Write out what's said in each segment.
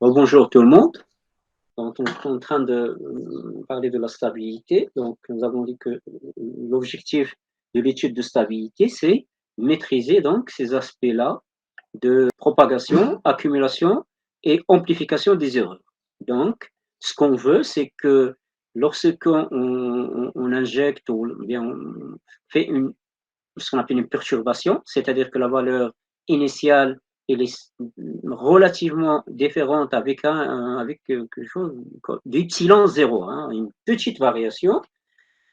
Bon, bonjour tout le monde. Donc, on est en train de parler de la stabilité. Donc, nous avons dit que l'objectif de l'étude de stabilité, c'est maîtriser donc ces aspects-là de propagation, accumulation et amplification des erreurs. Donc, ce qu'on veut, c'est que lorsqu'on on injecte ou bien on fait ce qu'on appelle une perturbation, c'est-à-dire que la valeur initiale elle est relativement différente avec, avec quelque chose d'epsilon 0, hein, une petite variation.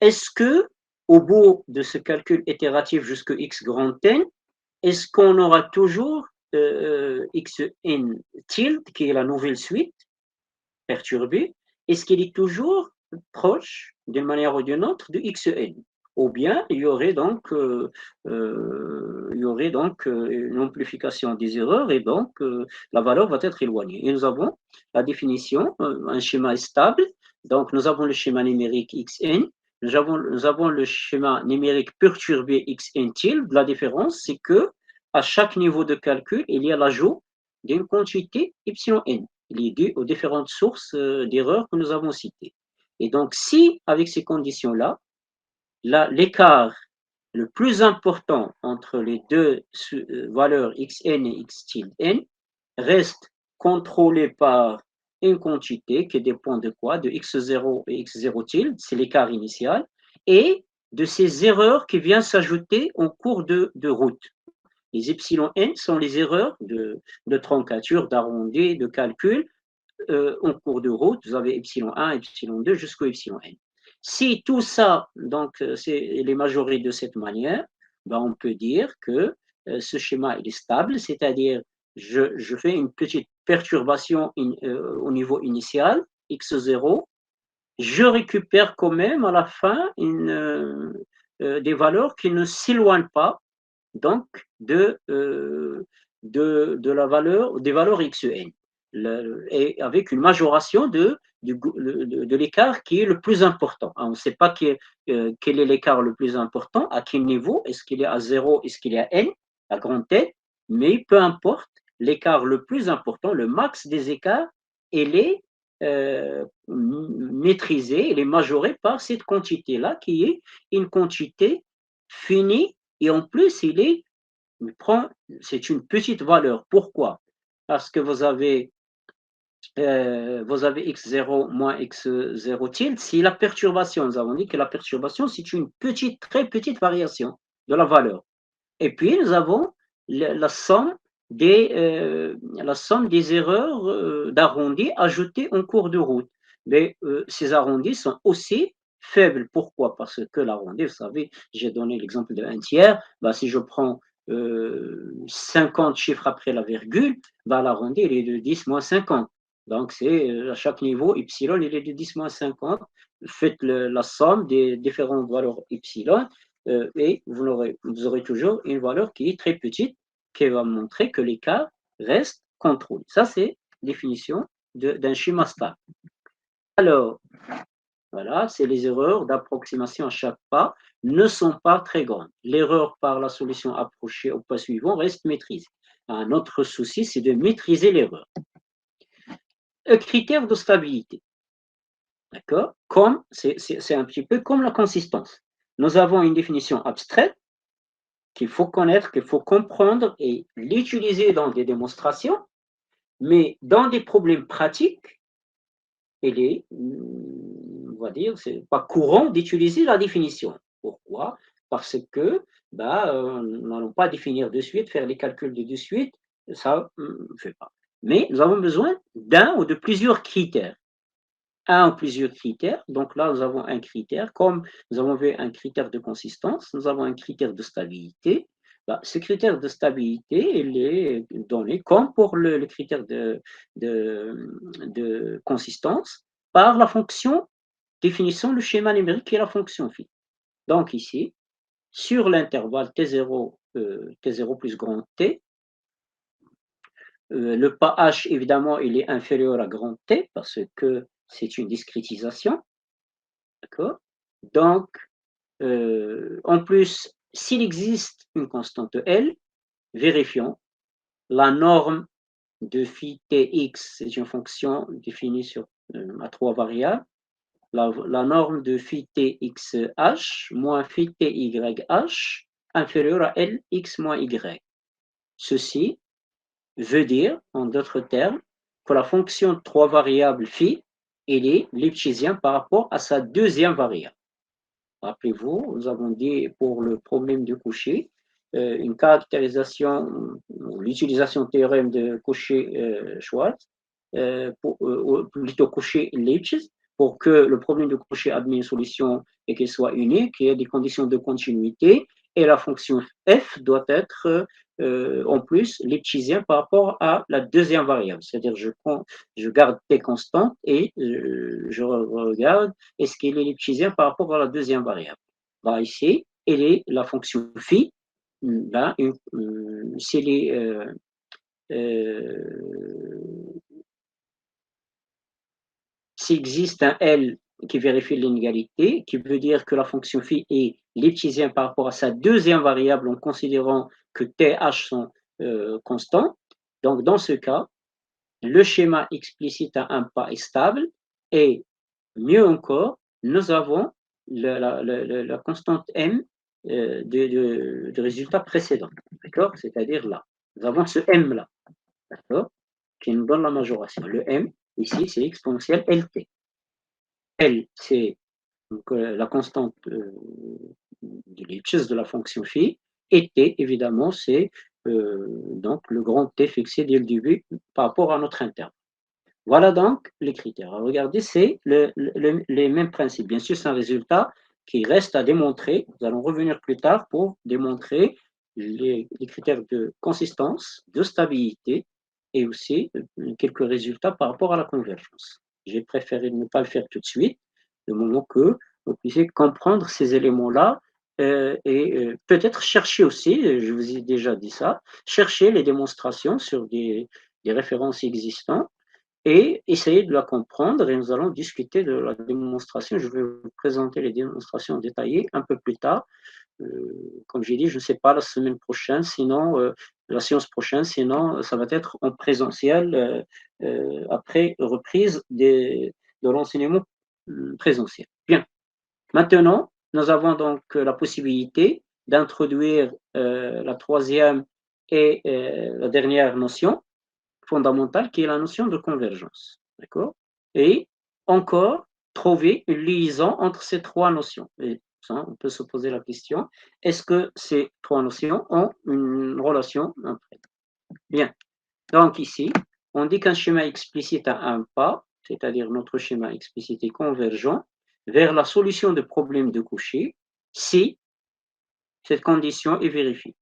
Est-ce que, au bout de ce calcul itératif jusqu'à x grand n, est-ce qu'on aura toujours xn tilde, qui est la nouvelle suite perturbée, est-ce qu'il est toujours proche, d'une manière ou d'une autre, de xn? Ou bien il y aurait donc, une amplification des erreurs et donc la valeur va être éloignée. Et nous avons la définition, un schéma est stable, donc nous avons le schéma numérique xn, nous avons le schéma numérique perturbé xn tilde. La différence, c'est que à chaque niveau de calcul, il y a l'ajout d'une quantité epsilon n liées aux différentes sources d'erreurs que nous avons citées. Et donc, si avec ces conditions-là, l'écart le plus important entre les deux valeurs xn et x tilde n reste contrôlé par une quantité qui dépend de quoi? De x0 et x0 tilde, c'est l'écart initial, et de ces erreurs qui viennent s'ajouter en cours de route. Les epsilon n sont les erreurs de troncature, d'arrondi, de calcul en cours de route. Vous avez epsilon 1, epsilon 2 jusqu'au epsilon n. Si tout ça, donc, est majoré de cette manière, ben, on peut dire que ce schéma est stable, c'est-à-dire je fais une petite perturbation au niveau initial, x0, je récupère quand même à la fin des valeurs qui ne s'éloignent pas donc de la valeur, des valeurs xn, et avec une majoration de l'écart qui est le plus important. On ne sait pas quel est l'écart le plus important, à quel niveau, est-ce qu'il est à 0, est-ce qu'il est à n, à grand n, mais peu importe, l'écart le plus important, le max des écarts, il est maîtrisé, il est majoré par cette quantité-là qui est une quantité finie et en plus, c'est une petite valeur. Pourquoi? Parce que vous avez x0 moins x0 tilde. Si la perturbation, nous avons dit que la perturbation, c'est une petite, très petite variation de la valeur. Et puis, nous avons la somme la somme des erreurs d'arrondi ajoutées en cours de route. Mais ces arrondis sont aussi faibles. Pourquoi? Parce que l'arrondi, vous savez, j'ai donné l'exemple de 1 tiers. Ben, si je prends 50 chiffres après la virgule, ben, l'arrondi, il est de 10 moins 50. Donc, c'est à chaque niveau, epsilon, il est de 10 moins 50. Faites la somme des différentes valeurs epsilon et vous aurez toujours une valeur qui est très petite, qui va montrer que l'écart reste contrôlé. Ça, c'est la définition d'un schéma stable. Alors, voilà, c'est les erreurs d'approximation à chaque pas ne sont pas très grandes. L'erreur par la solution approchée au pas suivant reste maîtrisée. Un autre souci, c'est de maîtriser l'erreur. Un critère de stabilité. D'accord? C'est un petit peu comme la consistance. Nous avons une définition abstraite qu'il faut connaître, qu'il faut comprendre et l'utiliser dans des démonstrations, mais dans des problèmes pratiques, il est, on va dire, c'est pas courant d'utiliser la définition. Pourquoi? Parce que nous n'allons pas définir de suite, faire les calculs de suite, ça ne fait pas. Mais nous avons besoin d'un ou de plusieurs critères. Un ou plusieurs critères. Donc là, nous avons un critère, comme nous avons vu un critère de consistance, nous avons un critère de stabilité. Ce critère de stabilité, il est donné, comme pour le critère de consistance, par la fonction définissant le schéma numérique qui est la fonction phi. Donc ici, sur l'intervalle T0, T0 plus grand T, le pas H, évidemment, il est inférieur à grand T parce que c'est une discrétisation. D'accord? Donc, en plus, s'il existe une constante L, vérifions la norme de phi tx, c'est une fonction définie sur, à 3 variables. La norme de phi txh moins phi tyh inférieure à lx moins y. Ceci veut dire, en d'autres termes, que la fonction de 3 variables phi, elle est lipschitzienne par rapport à sa deuxième variable. Rappelez-vous, nous avons dit pour le problème du Cauchy, une caractérisation, l'utilisation théorème de Cauchy-Schwarz, plutôt Cauchy-Lipschitz, pour que le problème de Cauchy admette une solution et qu'elle soit unique, il y a des conditions de continuité, et la fonction f doit être en plus lipschitzienne par rapport à la deuxième variable. C'est-à-dire je garde t constante et je regarde est-ce qu'elle est lipschitzienne par rapport à la deuxième variable. Là, ici, elle est la fonction phi. Là, si elle est s'il existe un L qui vérifie l'inégalité, qui veut dire que la fonction phi est lipschitzienne par rapport à sa deuxième variable en considérant que TH sont constants. Donc, dans ce cas, le schéma explicite à un pas est stable et mieux encore, nous avons la constante M de résultat précédent, d'accord? C'est-à-dire là, nous avons ce M là, d'accord? Qui nous donne la majoration. Le M, ici, c'est exponentielle LT. L, c'est la constante de Lipschitz de la fonction phi, et T, évidemment, c'est donc le grand T fixé dès le début par rapport à notre intervalle. Voilà donc les critères. Alors, regardez, c'est les mêmes principes. Bien sûr, c'est un résultat qui reste à démontrer. Nous allons revenir plus tard pour démontrer les critères de consistance, de stabilité et aussi quelques résultats par rapport à la convergence. J'ai préféré ne pas le faire tout de suite, de moment que vous puissiez comprendre ces éléments-là et peut-être chercher aussi, je vous ai déjà dit ça, chercher les démonstrations sur des références existantes et essayer de la comprendre et nous allons discuter de la démonstration. Je vais vous présenter les démonstrations détaillées un peu plus tard. Comme j'ai dit, je ne sais pas la semaine prochaine, sinon la séance prochaine, sinon ça va être en présentiel après reprise de l'enseignement présentiel. Bien. Maintenant, nous avons donc la possibilité d'introduire la troisième et la dernière notion fondamentale qui est la notion de convergence. D'accord? Et encore, trouver une liaison entre ces trois notions. Et ça, on peut se poser la question, est-ce que ces trois notions ont une relation entre elles? Bien. Donc ici, on dit qu'un schéma explicite a un pas, c'est-à-dire notre schéma explicite est convergent vers la solution de problème de Cauchy si cette condition est vérifiée.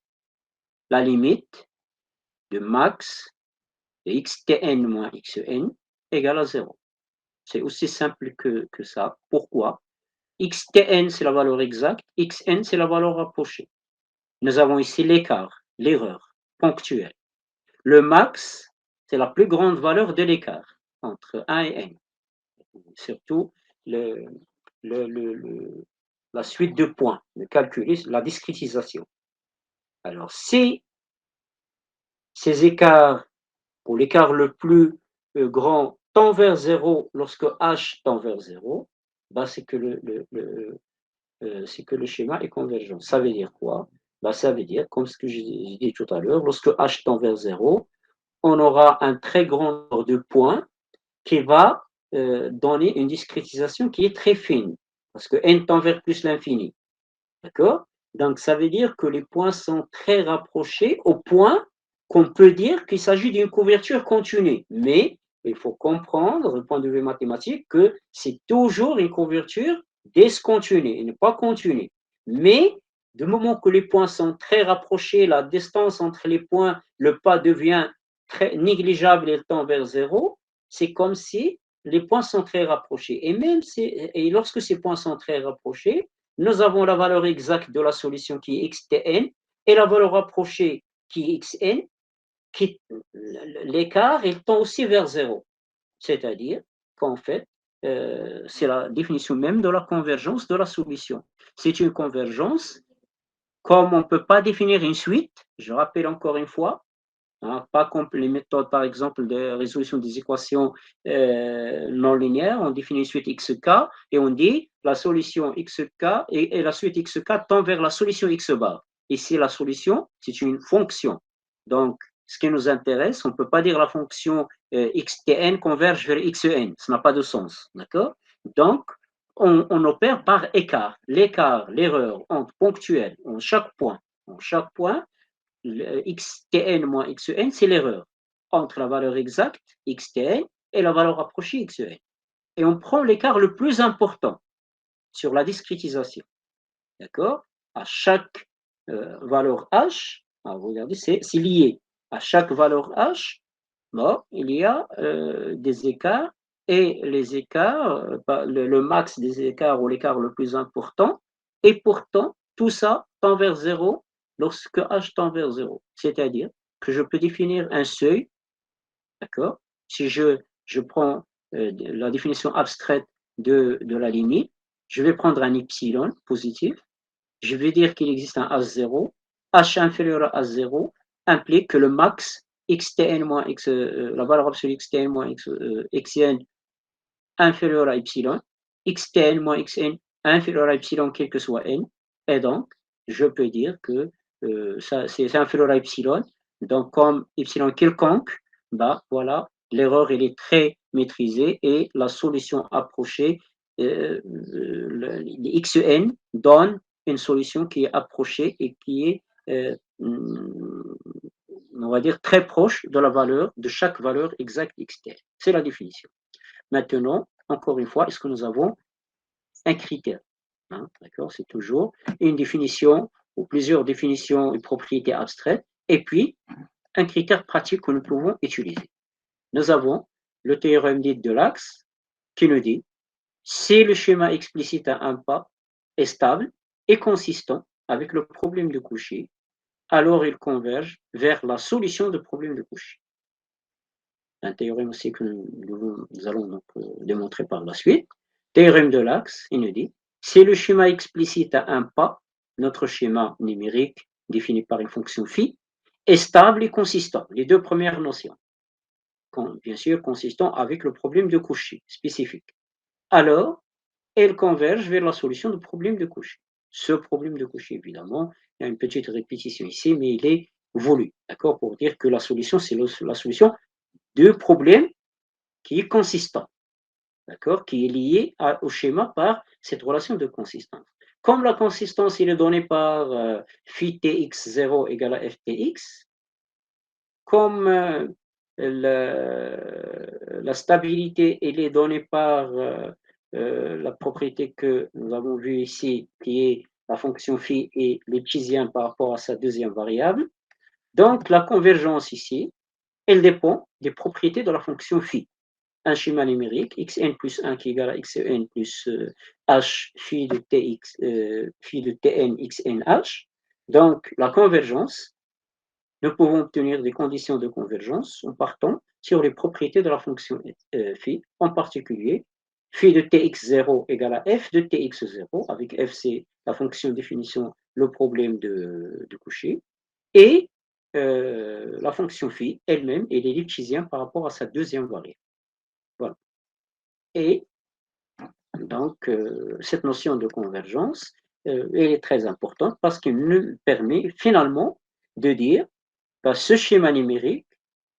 La limite de max de xtn moins xn égale à 0. C'est aussi simple que ça. Pourquoi? Xtn, c'est la valeur exacte, xn, c'est la valeur rapprochée. Nous avons ici l'écart, l'erreur ponctuelle. Le max, c'est la plus grande valeur de l'écart entre 1 et n. Surtout la suite de points, le calcul, la discrétisation. Alors, si ces écarts, pour l'écart le plus grand, tend vers 0 lorsque h tend vers 0, ben c'est que le schéma est convergent. Ça veut dire quoi? Ben ça veut dire, comme ce que j'ai dit tout à l'heure, lorsque h tend vers 0, on aura un très grand nombre de points qui va donner une discrétisation qui est très fine, parce que n tend vers plus l'infini. D'accord? Donc, ça veut dire que les points sont très rapprochés au point qu'on peut dire qu'il s'agit d'une couverture continue. Mais il faut comprendre, du point de vue mathématique, que c'est toujours une couverture discontinue et ne pas continue. Mais du moment que les points sont très rapprochés, la distance entre les points, le pas devient très négligeable et tend vers 0, c'est comme si les points sont très rapprochés. Et lorsque ces points sont très rapprochés, nous avons la valeur exacte de la solution qui est xtn et la valeur rapprochée qui est xn, l'écart il tend aussi vers 0. C'est-à-dire qu'en fait, c'est la définition même de la convergence de la solution. C'est une convergence, comme on ne peut pas définir une suite, je rappelle encore une fois, hein, pas comme les méthodes, par exemple, de résolution des équations non linéaires. On définit une suite xk et on dit la solution xk et la suite xk tend vers la solution x bar. Ici, la solution, c'est une fonction. Donc, ce qui nous intéresse, on ne peut pas dire la fonction xtn converge vers xen. Ça n'a pas de sens. D'accord? Donc, on opère par écart. L'écart, l'erreur entre ponctuel en chaque point, xtn moins xen, c'est l'erreur entre la valeur exacte, xtn, et la valeur approchée, xen. Et on prend l'écart le plus important sur la discrétisation. D'accord? À chaque valeur h, regardez, c'est lié. À chaque valeur h, bon, il y a des écarts, et les écarts, le max des écarts ou l'écart le plus important, et pourtant, tout ça tend vers zéro lorsque h tend vers zéro. C'est-à-dire que je peux définir un seuil, d'accord? Si je prends la définition abstraite de la limite, je vais prendre un epsilon positif, je vais dire qu'il existe un H0, H inférieur à H0 implique que le max xtn moins x, la valeur absolue xtn moins xn inférieur à epsilon, xtn moins xn inférieur à epsilon quel que soit n, et donc je peux dire que c'est inférieur à epsilon, donc comme epsilon quelconque, bah voilà, l'erreur elle est très maîtrisée et la solution approchée, xn donne une solution qui est approchée et qui est, on va dire, très proche de la valeur, de chaque valeur exacte xtn. C'est la définition. Maintenant, encore une fois, est-ce que nous avons un critère, hein, d'accord? C'est toujours une définition ou plusieurs définitions et propriétés abstraites, et puis un critère pratique que nous pouvons utiliser. Nous avons le théorème dit de l'axe qui nous dit si le schéma explicite à un pas est stable et consistant avec le problème de Cauchy, alors il converge vers la solution du problème de Cauchy. Un théorème aussi que nous allons donc démontrer par la suite. Théorème de l'axe, il nous dit, si le schéma explicite à un pas, notre schéma numérique défini par une fonction phi, est stable et consistant, les deux premières notions, bien sûr consistant avec le problème de Cauchy spécifique, alors elle converge vers la solution du problème de Cauchy. Ce problème de Cauchy, évidemment, il y a une petite répétition ici, mais il est voulu, d'accord, pour dire que la solution, c'est la solution du problème qui est consistant, d'accord, qui est lié au schéma par cette relation de consistance. Comme la consistance il est donnée par phi tx0 égale à ftx, comme la stabilité elle est donnée par la propriété que nous avons vue ici, qui est la fonction phi et l'epsisien par rapport à sa deuxième variable, donc la convergence ici, elle dépend des propriétés de la fonction phi. Un schéma numérique, xn plus 1 qui est égal à xn plus h phi de tn xnh. Donc, la convergence, nous pouvons obtenir des conditions de convergence en partant sur les propriétés de la fonction phi, en particulier phi de tx0 égale à f de tx0, avec f c'est la fonction définition, le problème de Cauchy, et la fonction phi elle-même, elle est lipschitzienne par rapport à sa deuxième variable. Voilà. Et donc, cette notion de convergence est très importante parce qu'elle nous permet finalement de dire que ce schéma numérique,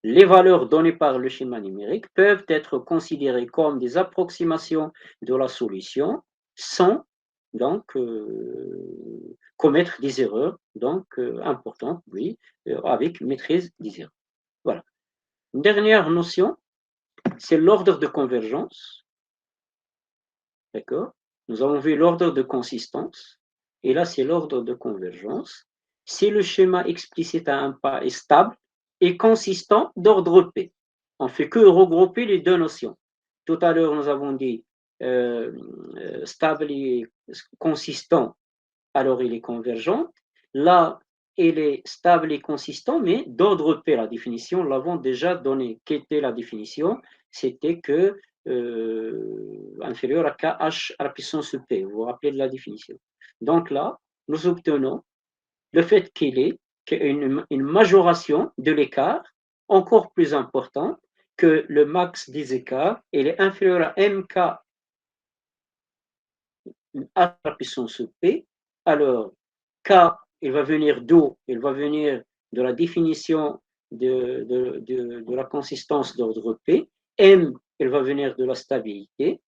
les valeurs données par le schéma numérique peuvent être considérées comme des approximations de la solution sans donc commettre des erreurs donc importantes, oui, avec maîtrise des erreurs. Voilà. Une dernière notion, c'est l'ordre de convergence. D'accord? Nous avons vu l'ordre de consistance, et là c'est l'ordre de convergence. Si le schéma explicite à un pas est stable et consistant d'ordre P, on ne fait que regrouper les deux notions. Tout à l'heure, nous avons dit stable et consistant, alors il est convergent. Là, il est stable et consistant, mais d'ordre P, la définition, nous l'avons déjà donné. Quelle était la définition? C'était que inférieur à kh à la puissance p. Vous vous rappelez de la définition. Donc là, nous obtenons le fait qu'il est une majoration de l'écart encore plus importante que le max des écarts. Il est inférieur à mk à la puissance p. Alors, k, il va venir d'où? Il va venir de la définition de la consistance d'ordre p. M, il va venir de la stabilité.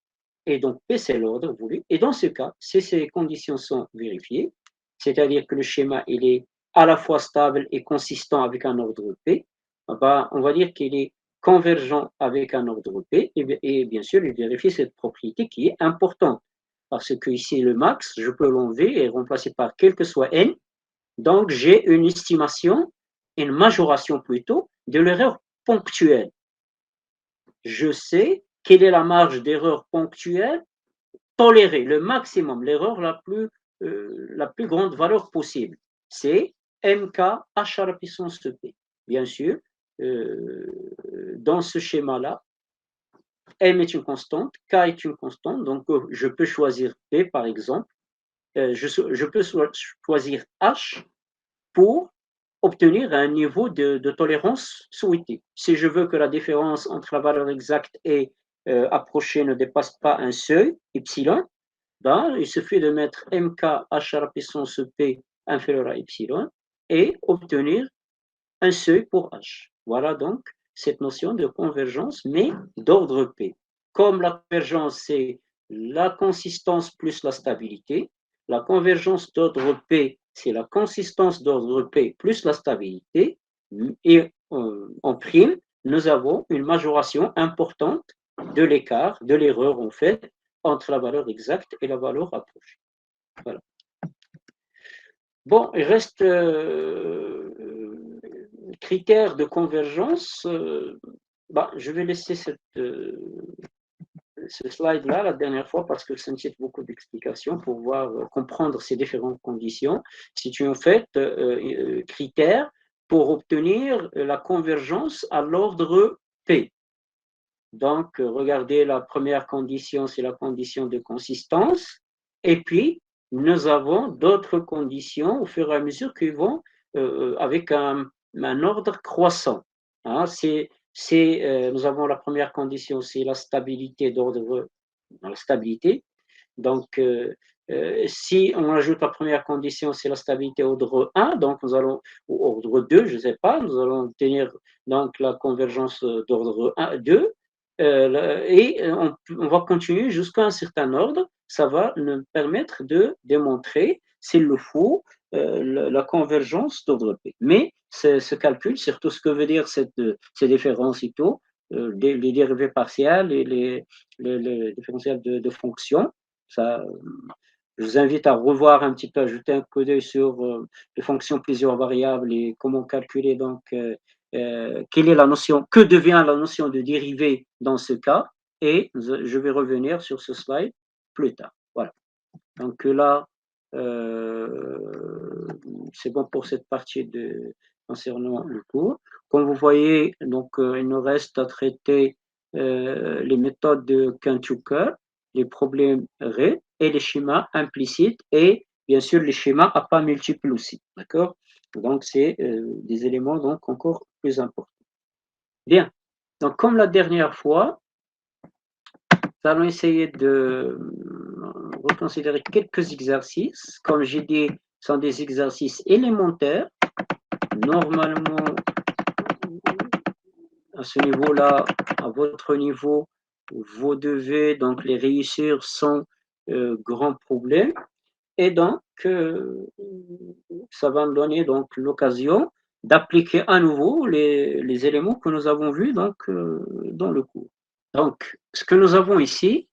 Et donc, P, c'est l'ordre voulu. Et dans ce cas, si ces conditions sont vérifiées, c'est-à-dire que le schéma il est à la fois stable et consistant avec un ordre P, ben, on va dire qu'il est convergent avec un ordre P. Et bien sûr, il vérifie cette propriété qui est importante. Parce que ici, le max, je peux l'enlever et remplacer par quel que soit n. Donc, j'ai une estimation, une majoration plutôt, de l'erreur ponctuelle. Je sais quelle est la marge d'erreur ponctuelle tolérée, le maximum, l'erreur la plus grande valeur possible. C'est mk h à la puissance de p. Bien sûr, dans ce schéma-là, m est une constante, k est une constante, donc je peux choisir p par exemple. Je peux choisir h pour obtenir un niveau de tolérance souhaité. Si je veux que la différence entre la valeur exacte et approchée ne dépasse pas un seuil, epsilon, ben, il suffit de mettre mk h à la puissance p inférieur à epsilon et obtenir un seuil pour h. Voilà donc cette notion de convergence, mais d'ordre p. Comme la convergence, c'est la consistance plus la stabilité, la convergence d'ordre p, c'est la consistance d'ordre p plus la stabilité, et en prime, nous avons une majoration importante de l'écart, de l'erreur en fait, entre la valeur exacte et la valeur approchée. Voilà. Bon, il reste critères de convergence. Je vais laisser ce slide-là la dernière fois parce que ça nécessite beaucoup d'explications pour comprendre ces différentes conditions. C'est en fait critères pour obtenir la convergence à l'ordre P. Donc, regardez, la première condition, c'est la condition de consistance. Et puis, nous avons d'autres conditions au fur et à mesure qui vont avec un ordre croissant. Hein, nous avons la première condition, c'est la stabilité d'ordre, la stabilité. Donc, si on ajoute la première condition, c'est la stabilité ordre 1, donc nous allons, ou ordre 2, je ne sais pas, nous allons obtenir donc la convergence d'ordre 1, 2, et on va continuer jusqu'à un certain ordre. Ça va nous permettre de démontrer, s'il le faut, la convergence d'ordre P. Mais ce calcul, surtout ce que veut dire ces différences et tout, les dérivées partielles et les différentiels de fonctions, ça, je vous invite à revoir un petit peu, à jeter un coup d'œil sur les fonctions plusieurs variables et comment calculer donc quelle est la notion, que devient la notion de dérivée dans ce cas, et je vais revenir sur ce slide plus tard. Voilà. Donc là, c'est bon pour cette partie concernant le cours. Comme vous voyez, donc il nous reste à traiter les méthodes de Kent-Tucker, les problèmes réels et les schémas implicites et bien sûr les schémas à pas multiples aussi. D'accord? Donc c'est des éléments donc encore plus importants. Bien. Donc comme la dernière fois, nous allons essayer de reconsidérer quelques exercices. Comme j'ai dit, ce sont des exercices élémentaires. Normalement, à ce niveau-là, à votre niveau, vous devez donc les réussir sans grand problème. Et donc, ça va me donner donc l'occasion d'appliquer à nouveau les éléments que nous avons vus donc, dans le cours. Donc, ce que nous avons ici,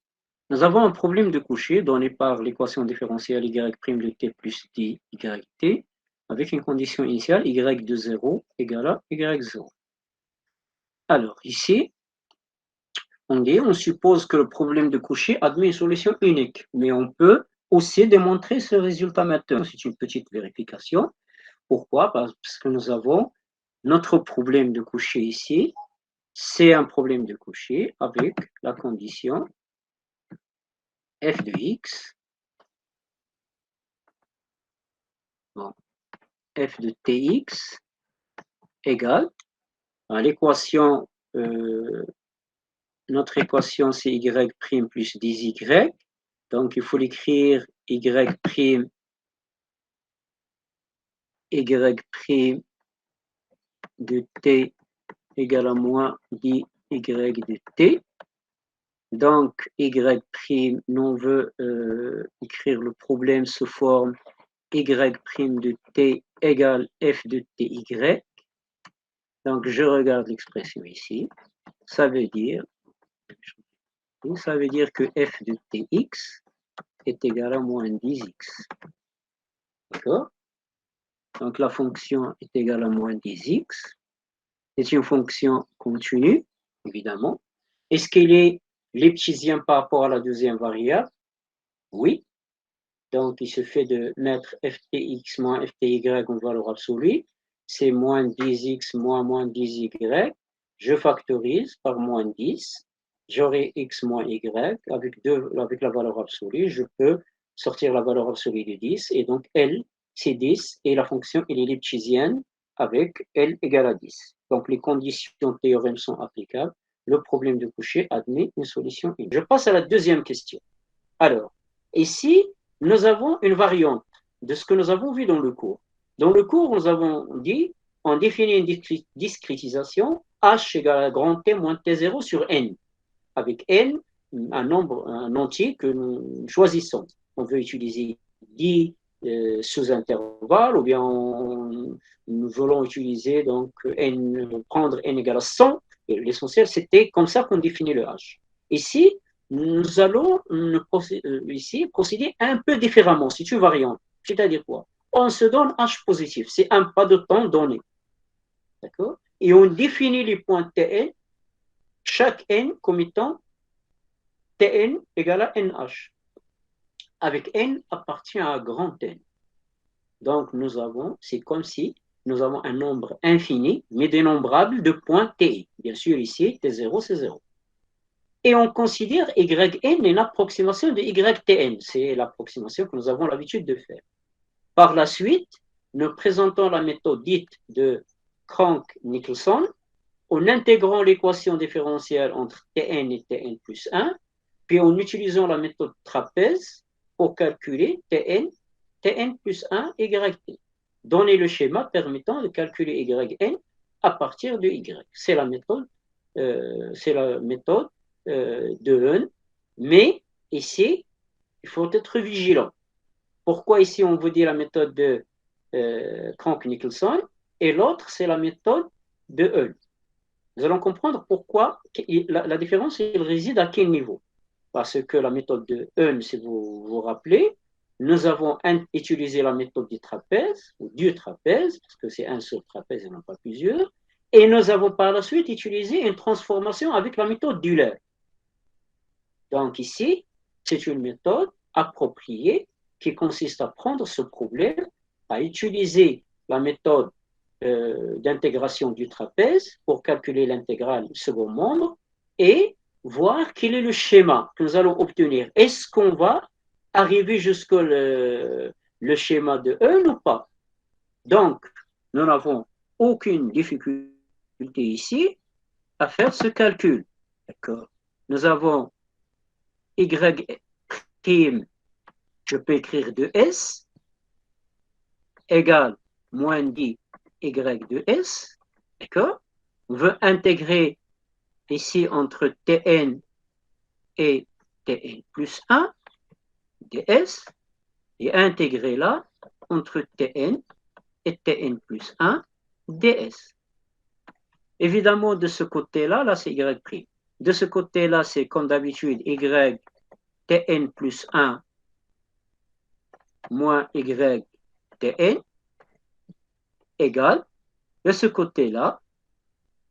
nous avons un problème de coucher donné par l'équation différentielle y' de t plus d yt avec une condition initiale y de 0 égale à y0. Alors, ici, on suppose que le problème de coucher admet une solution unique, mais on peut aussi démontrer ce résultat maintenant. C'est une petite vérification. Pourquoi? Parce que nous avons notre problème de coucher ici, c'est un problème de coucher avec la condition f de x. Bon. f de tx égale, l'équation, notre équation c'est y' plus 10y, donc il faut l'écrire y' de t égale à moins 10y de t. Donc, y', nous on veut écrire le problème sous forme y' de t égale f de ty. Donc, je regarde l'expression ici. Ça veut dire que f de tx est égal à moins 10x. D'accord? Donc, la fonction est égale à moins 10x. C'est une fonction continue, évidemment. Est-ce qu'elle est lipschitzienne par rapport à la deuxième variable? Oui. Donc, il se fait de mettre ftx moins fty en valeur absolue. C'est moins 10x moins 10y. Je factorise par moins 10. J'aurai x moins y. Avec la valeur absolue, je peux sortir la valeur absolue de 10. Et donc, L, c'est 10. Et la fonction, elle est lipschitzienne avec L égale à 10. Donc, les conditions théorème sont applicables. Le problème de Cauchy admet une solution. Je passe à la deuxième question. Alors, ici, nous avons une variante de ce que nous avons vu dans le cours. Dans le cours, nous avons dit, on définit une discrétisation h égale à grand T moins T0 sur n, avec n, un entier que nous choisissons. On veut utiliser 10 sous-intervalles, ou bien nous voulons utiliser, donc, prendre n égale à 100. L'essentiel, c'était comme ça qu'on définit le h. Ici, nous allons ici procéder un peu différemment. C'est une variante. C'est-à-dire quoi? On se donne h positif. C'est un pas de temps donné. D'accord? Et on définit les points Tn, chaque n comme étant Tn égale à nh. Avec n appartient à grand N. Donc, c'est comme si nous avons un nombre infini, mais dénombrable de points Ti. Bien sûr, ici, T0, c'est 0. Et on considère YN une approximation de YTN. C'est l'approximation que nous avons l'habitude de faire. Par la suite, nous présentons la méthode dite de Crank-Nicholson en intégrant l'équation différentielle entre Tn et Tn plus 1, puis en utilisant la méthode trapèze pour calculer Tn plus 1 YT. Donner le schéma permettant de calculer YN à partir de Y. C'est la méthode de N, mais ici, il faut être vigilant. Pourquoi ici on vous dit la méthode de Crank-Nicholson et l'autre, c'est la méthode de N? Nous allons comprendre pourquoi la différence elle réside à quel niveau. Parce que la méthode de N, si vous vous rappelez, nous avons utilisé la méthode du trapèze, ou du trapèze, parce que c'est un seul trapèze et non pas plusieurs, et nous avons par la suite utilisé une transformation avec la méthode d'Euler. Donc ici, c'est une méthode appropriée qui consiste à prendre ce problème, à utiliser la méthode d'intégration du trapèze pour calculer l'intégrale second membre et voir quel est le schéma que nous allons obtenir. Est-ce qu'on va arriver jusqu'au le schéma de N ou pas? Donc, nous n'avons aucune difficulté ici à faire ce calcul. D'accord? Nous avons Y prime, je peux écrire de S, égale moins 10 Y de S. D'accord? On veut intégrer ici entre Tn et Tn plus 1 ds et intégrer là entre Tn et Tn plus 1 ds. Évidemment, de ce côté-là, là c'est Y'. De ce côté-là, c'est comme d'habitude Y Tn plus 1 moins Y Tn égale, de ce côté-là,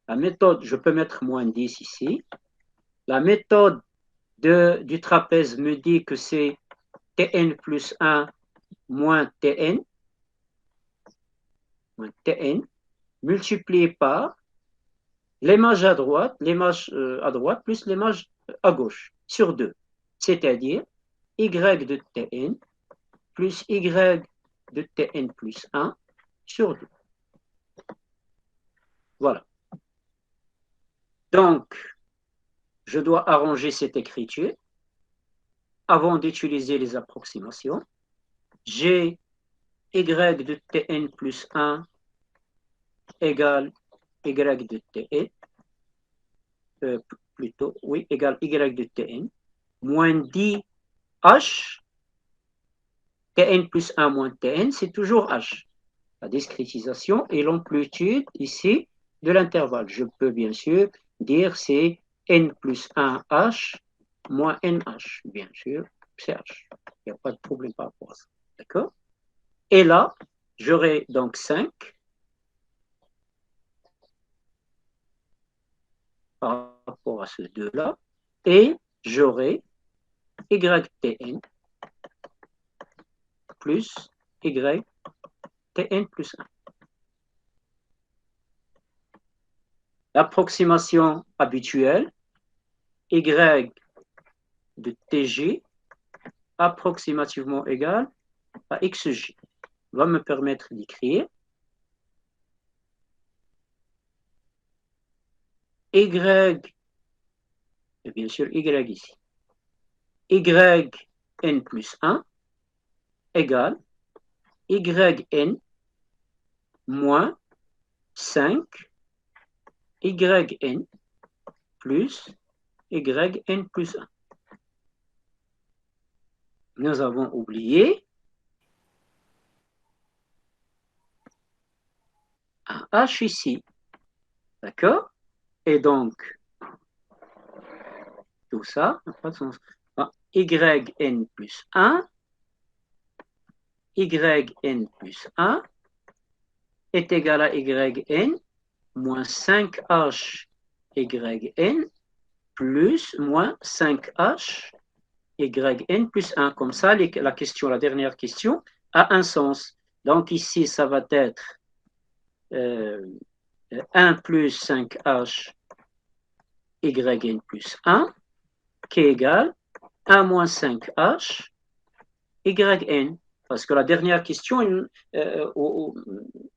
la méthode, je peux mettre moins 10 ici, la méthode du trapèze me dit que c'est Tn plus 1 moins Tn multiplié par l'image à droite plus l'image à gauche sur 2, c'est-à-dire Y de Tn plus Y de Tn plus 1 sur 2. Voilà. Donc, je dois arranger cette écriture avant d'utiliser les approximations. J'ai y de Tn plus 1 égale y de Tn, plutôt, oui, égale y de Tn, moins 10 h, Tn plus 1 moins Tn, c'est toujours h. La discrétisation et l'amplitude ici de l'intervalle. Je peux bien sûr dire c'est n plus 1h moins nh. Bien sûr, c'est h. Il n'y a pas de problème par rapport à ça. D'accord? Et là, j'aurai donc 5 par rapport à ce 2-là. Et j'aurai ytn plus ytn plus 1. L'approximation habituelle, y de tg approximativement égal à xj va me permettre d'écrire y, et bien sûr y ici, yn plus 1 égale yn moins 5 yn plus yn plus 1. Nous avons oublié un h ici. D'accord? Et donc, tout ça n'a pas de sens. Yn plus 1, yn plus 1 est égal à yn moins 5h yn plus moins 5h yn plus 1. Comme ça, la question, la dernière question, a un sens. Donc ici, ça va être 1 plus 5h yn plus 1 qui est égal à 1 moins 5h yn. Parce que la dernière question,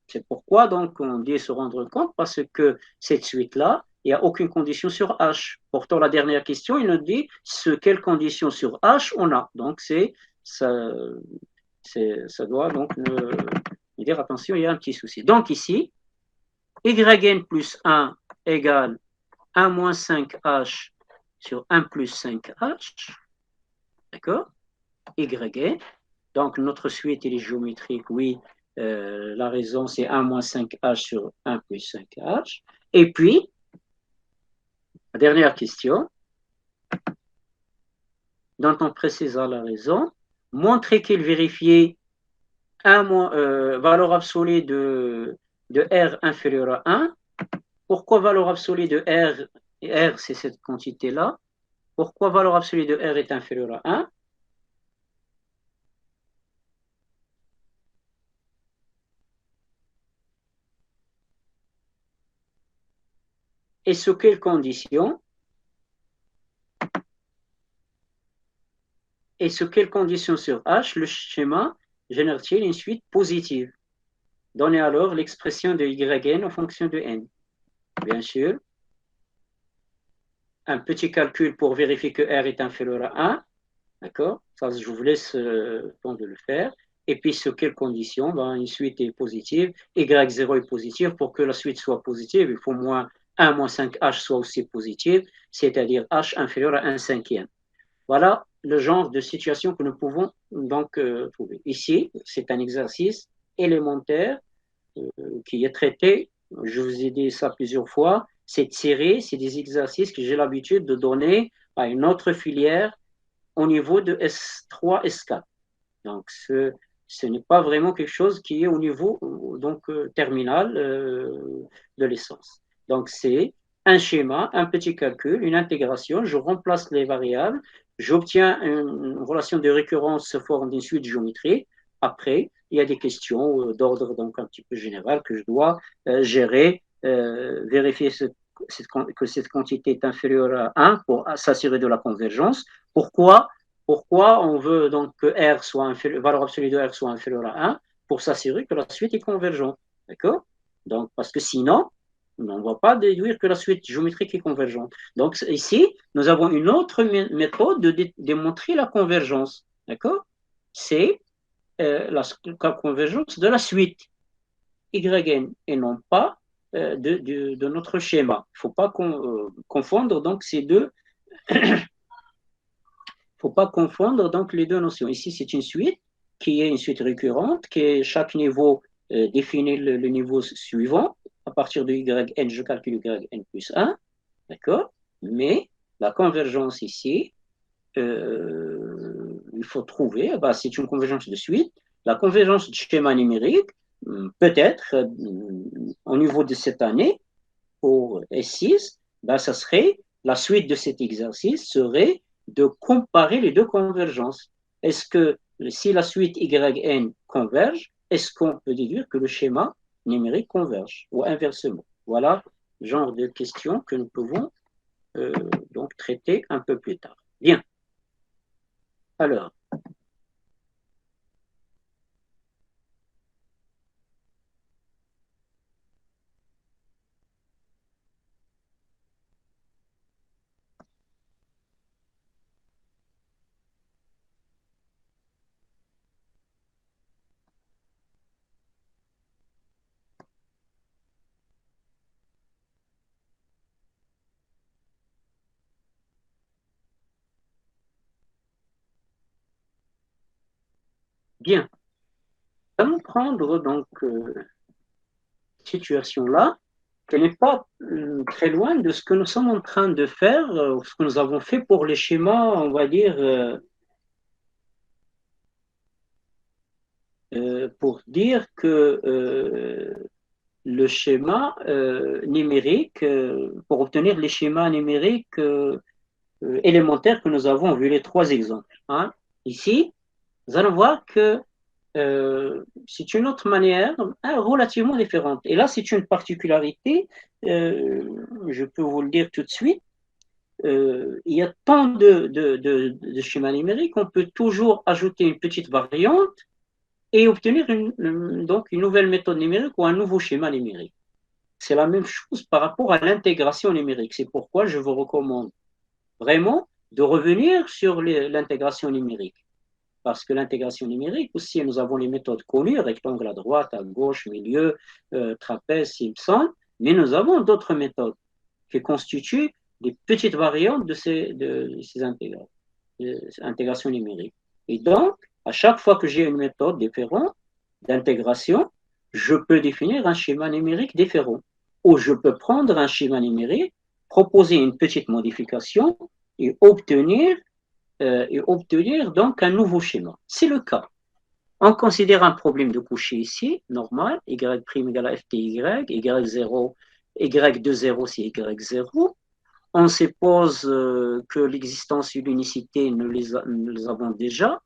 c'est pourquoi donc on dit se rendre compte, parce que cette suite-là, il n'y a aucune condition sur H. Pourtant, la dernière question, il nous dit quelle condition sur H on a. Donc, ça doit donc nous dire, attention, il y a un petit souci. Donc ici, yn plus 1 égale 1 moins 5h sur 1 plus 5h. D'accord? Yn. Donc, notre suite, elle est géométrique, oui. La raison, c'est 1 moins 5h sur 1 plus 5h. Et puis, la dernière question, dont on précisera la raison, montrer qu'il vérifiait valeur absolue de R inférieure à 1. Pourquoi valeur absolue de R? R, c'est cette quantité-là. Pourquoi valeur absolue de R est inférieure à 1? Et sous quelles conditions? Et sous quelles conditions sur H, le schéma génère-t-il une suite positive? Donnez alors l'expression de yn en fonction de n. Bien sûr, un petit calcul pour vérifier que R est inférieur à 1. D'accord? Ça, je vous laisse le temps de le faire. Et puis, sous quelles conditions? Une suite est positive, y0 est positive. Pour que la suite soit positive, il faut moins 1 moins 5h soit aussi positive, c'est-à-dire h inférieur à 1 cinquième. Voilà le genre de situation que nous pouvons donc trouver. Ici, c'est un exercice élémentaire qui est traité, je vous ai dit ça plusieurs fois, cette série, c'est des exercices que j'ai l'habitude de donner à une autre filière au niveau de S3, S4. Donc, ce n'est pas vraiment quelque chose qui est au niveau donc, terminal de l'essence. Donc, c'est un schéma, un petit calcul, une intégration, je remplace les variables, j'obtiens une relation de récurrence sous forme d'une suite géométrique. Après, il y a des questions d'ordre donc un petit peu général que je dois gérer, vérifier que cette quantité est inférieure à 1 pour s'assurer de la convergence. Pourquoi on veut donc que R soit valeur absolue de R soit inférieure à 1? pour s'assurer que la suite est convergente. D'accord? Donc, parce que sinon, on ne va pas déduire que la suite géométrique est convergente. Donc, ici, nous avons une autre méthode de démontrer la convergence. D'accord? C'est la convergence de la suite YN et non pas de notre schéma. Il ne faut pas confondre donc ces deux. Faut pas confondre donc les deux notions. Ici, c'est une suite qui est une suite récurrente, qui chaque niveau définit le niveau suivant. À partir de YN, je calcule YN plus 1, d'accord? Mais la convergence ici, il faut trouver, bah, c'est une convergence de suite. La convergence du schéma numérique, peut-être au niveau de cette année, pour S6, bah, ça serait, la suite de cet exercice serait de comparer les deux convergences. Est-ce que si la suite YN converge, est-ce qu'on peut déduire que le schéma numérique converge ou inversement? Voilà le genre de questions que nous pouvons donc traiter un peu plus tard. Bien. Alors, bien. Allons prendre donc cette situation-là, qui n'est pas très loin de ce que nous sommes en train de faire, ce que nous avons fait pour les schémas, on va dire, pour dire que le schéma numérique, pour obtenir les schémas numériques élémentaires que nous avons vu les trois exemples. Hein. Ici, nous allons voir que c'est une autre manière relativement différente. Et là, c'est une particularité, je peux vous le dire tout de suite. Il y a tant de schémas numériques, on peut toujours ajouter une petite variante et obtenir donc une nouvelle méthode numérique ou un nouveau schéma numérique. C'est la même chose par rapport à l'intégration numérique. C'est pourquoi je vous recommande vraiment de revenir sur l'intégration numérique. Parce que l'intégration numérique, aussi, nous avons les méthodes connues, rectangle à droite, à gauche, milieu, trapèze, Simpson, mais nous avons d'autres méthodes qui constituent des petites variantes de ces intégrations numériques. Et donc, à chaque fois que j'ai une méthode différente d'intégration, je peux définir un schéma numérique différent. Ou je peux prendre un schéma numérique, proposer une petite modification et obtenir donc un nouveau schéma. C'est le cas. On considère un problème de coucher ici, normal, y' égale à fty, y0, y de 0 c'est y0. On suppose que l'existence et l'unicité, nous les avons déjà.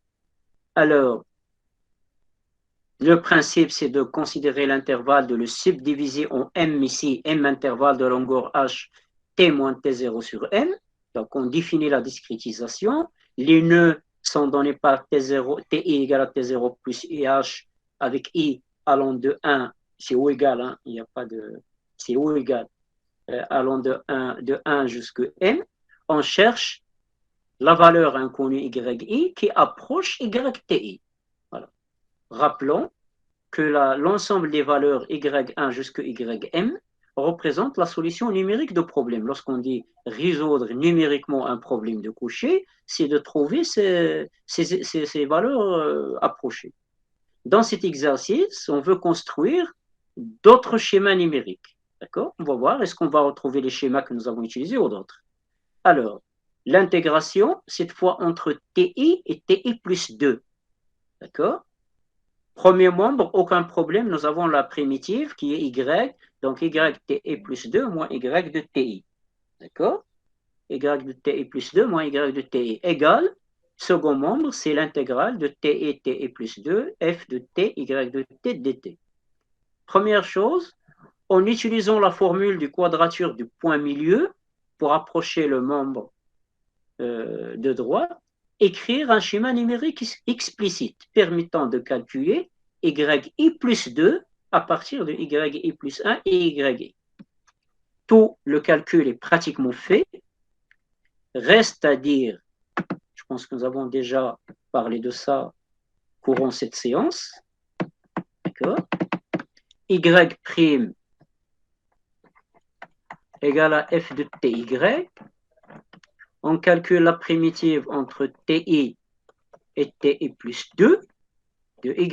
Alors, le principe, c'est de considérer l'intervalle, de le subdiviser en m ici, m intervalle de longueur h, t moins t0 sur m. Donc, on définit la discrétisation. Les nœuds sont donnés par t0, ti égale à t0 plus ih, avec i allant de 1, c'est O égal, hein, il n'y a pas de... C'est O égal, allant de 1 jusqu'à m. On cherche la valeur inconnue yi qui approche yti. Voilà. Rappelons que l'ensemble des valeurs y1 jusqu'à ym représente la solution numérique de problème. Lorsqu'on dit résoudre numériquement un problème de coucher, c'est de trouver ces valeurs approchées. Dans cet exercice, on veut construire d'autres schémas numériques. D'accord? On va voir, est-ce qu'on va retrouver les schémas que nous avons utilisés ou d'autres? Alors, l'intégration, cette fois entre TI et TI plus 2. D'accord? Premier membre, aucun problème, nous avons la primitive qui est Y, donc Y TI plus 2 moins Y de TI. D'accord? Y de TI plus 2 moins Y de TI égale, second membre, c'est l'intégrale de TI plus 2, F de T, Y de T dt. Première chose, en utilisant la formule du quadrature du point milieu pour approcher le membre de droite, écrire un schéma numérique explicite permettant de calculer yi plus 2 à partir de yi plus 1 et yi. Tout le calcul est pratiquement fait. Reste à dire, je pense que nous avons déjà parlé de ça courant cette séance, d'accord, y' égale à f de ty. On calcule la primitive entre ti et ti plus 2 de y'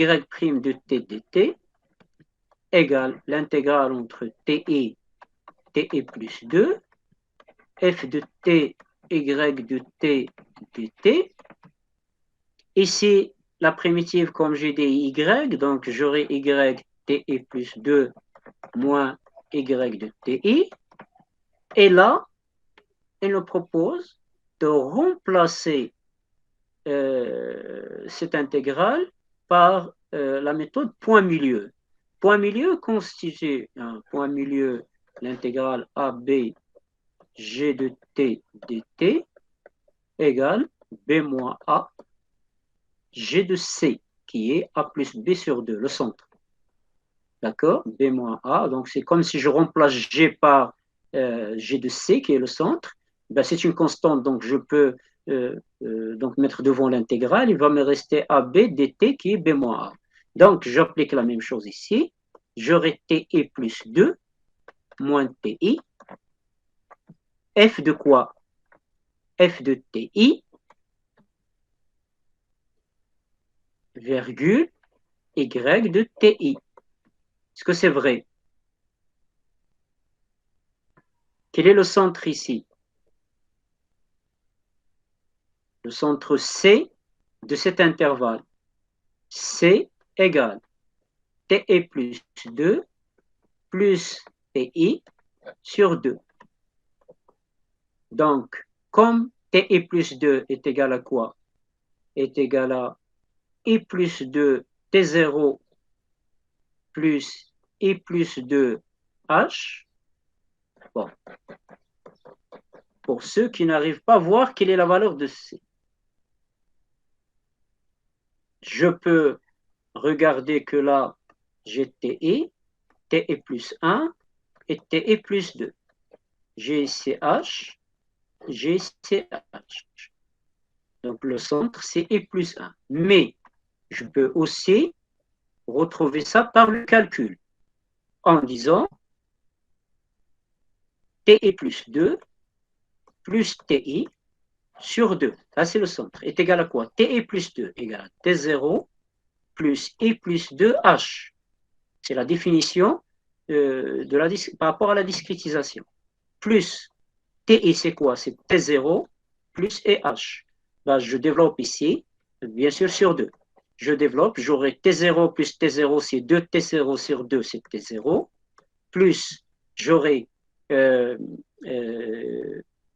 de t dt égale l'intégrale entre ti plus 2 f de t y de t dt. Ici, la primitive, comme j'ai dit, y, donc j'aurai y ti plus 2 moins y de ti. Et là, elle nous propose de remplacer cette intégrale par la méthode point milieu. Point milieu constitue un point milieu, l'intégrale AB g de t dt égale b moins a g de c, qui est a plus b sur 2, le centre. D'accord? B moins a, donc c'est comme si je remplace g par g de c, qui est le centre. Ben, c'est une constante, donc je peux donc mettre devant l'intégrale. Il va me rester ab dt, qui est b moins a. Donc, j'applique la même chose ici. J'aurai ti plus 2 moins ti. F de quoi? F de ti, virgule, y de ti. Est-ce que c'est vrai? Quel est le centre ici? Le centre C de cet intervalle. C égale ti plus 2 plus ti sur 2. Donc, comme ti plus 2 est égal à quoi? Est égal à i plus 2 t0 plus i plus 2 h. Bon. Pour ceux qui n'arrivent pas à voir quelle est la valeur de C, je peux regarder que là, j'ai ti plus 1 et ti plus 2. J'ai CH, j'ai CH. Donc le centre, c'est I plus 1. Mais je peux aussi retrouver ça par le calcul en disant ti plus 2 plus ti sur 2. Ça, c'est le centre. Est égal à quoi? Ti plus 2 égale à t0 plus i plus 2h. C'est la définition par rapport à la discrétisation. Plus ti, c'est quoi? C'est t0 plus eh. Ben, je développe ici, bien sûr, sur 2. Je développe, j'aurai t0 plus t0, c'est 2t0 sur 2, c'est t0. Plus, j'aurai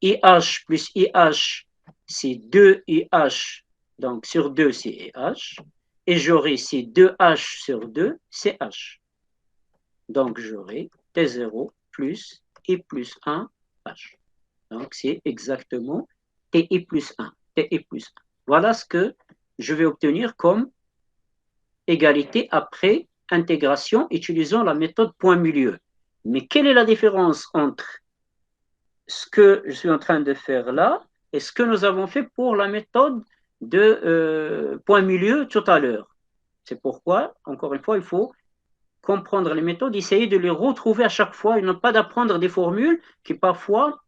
IH plus IH, c'est 2IH, donc sur 2, c'est IH. Et j'aurai ici 2H sur 2, c'est H. Donc, j'aurai T0 plus I plus 1H. Donc, c'est exactement TI plus 1. TI plus 1. Voilà ce que je vais obtenir comme égalité après intégration utilisant la méthode point milieu. Mais quelle est la différence entre ce que je suis en train de faire là et ce que nous avons fait pour la méthode de point milieu tout à l'heure? C'est pourquoi, encore une fois, il faut comprendre les méthodes, essayer de les retrouver à chaque fois et non pas d'apprendre des formules qui parfois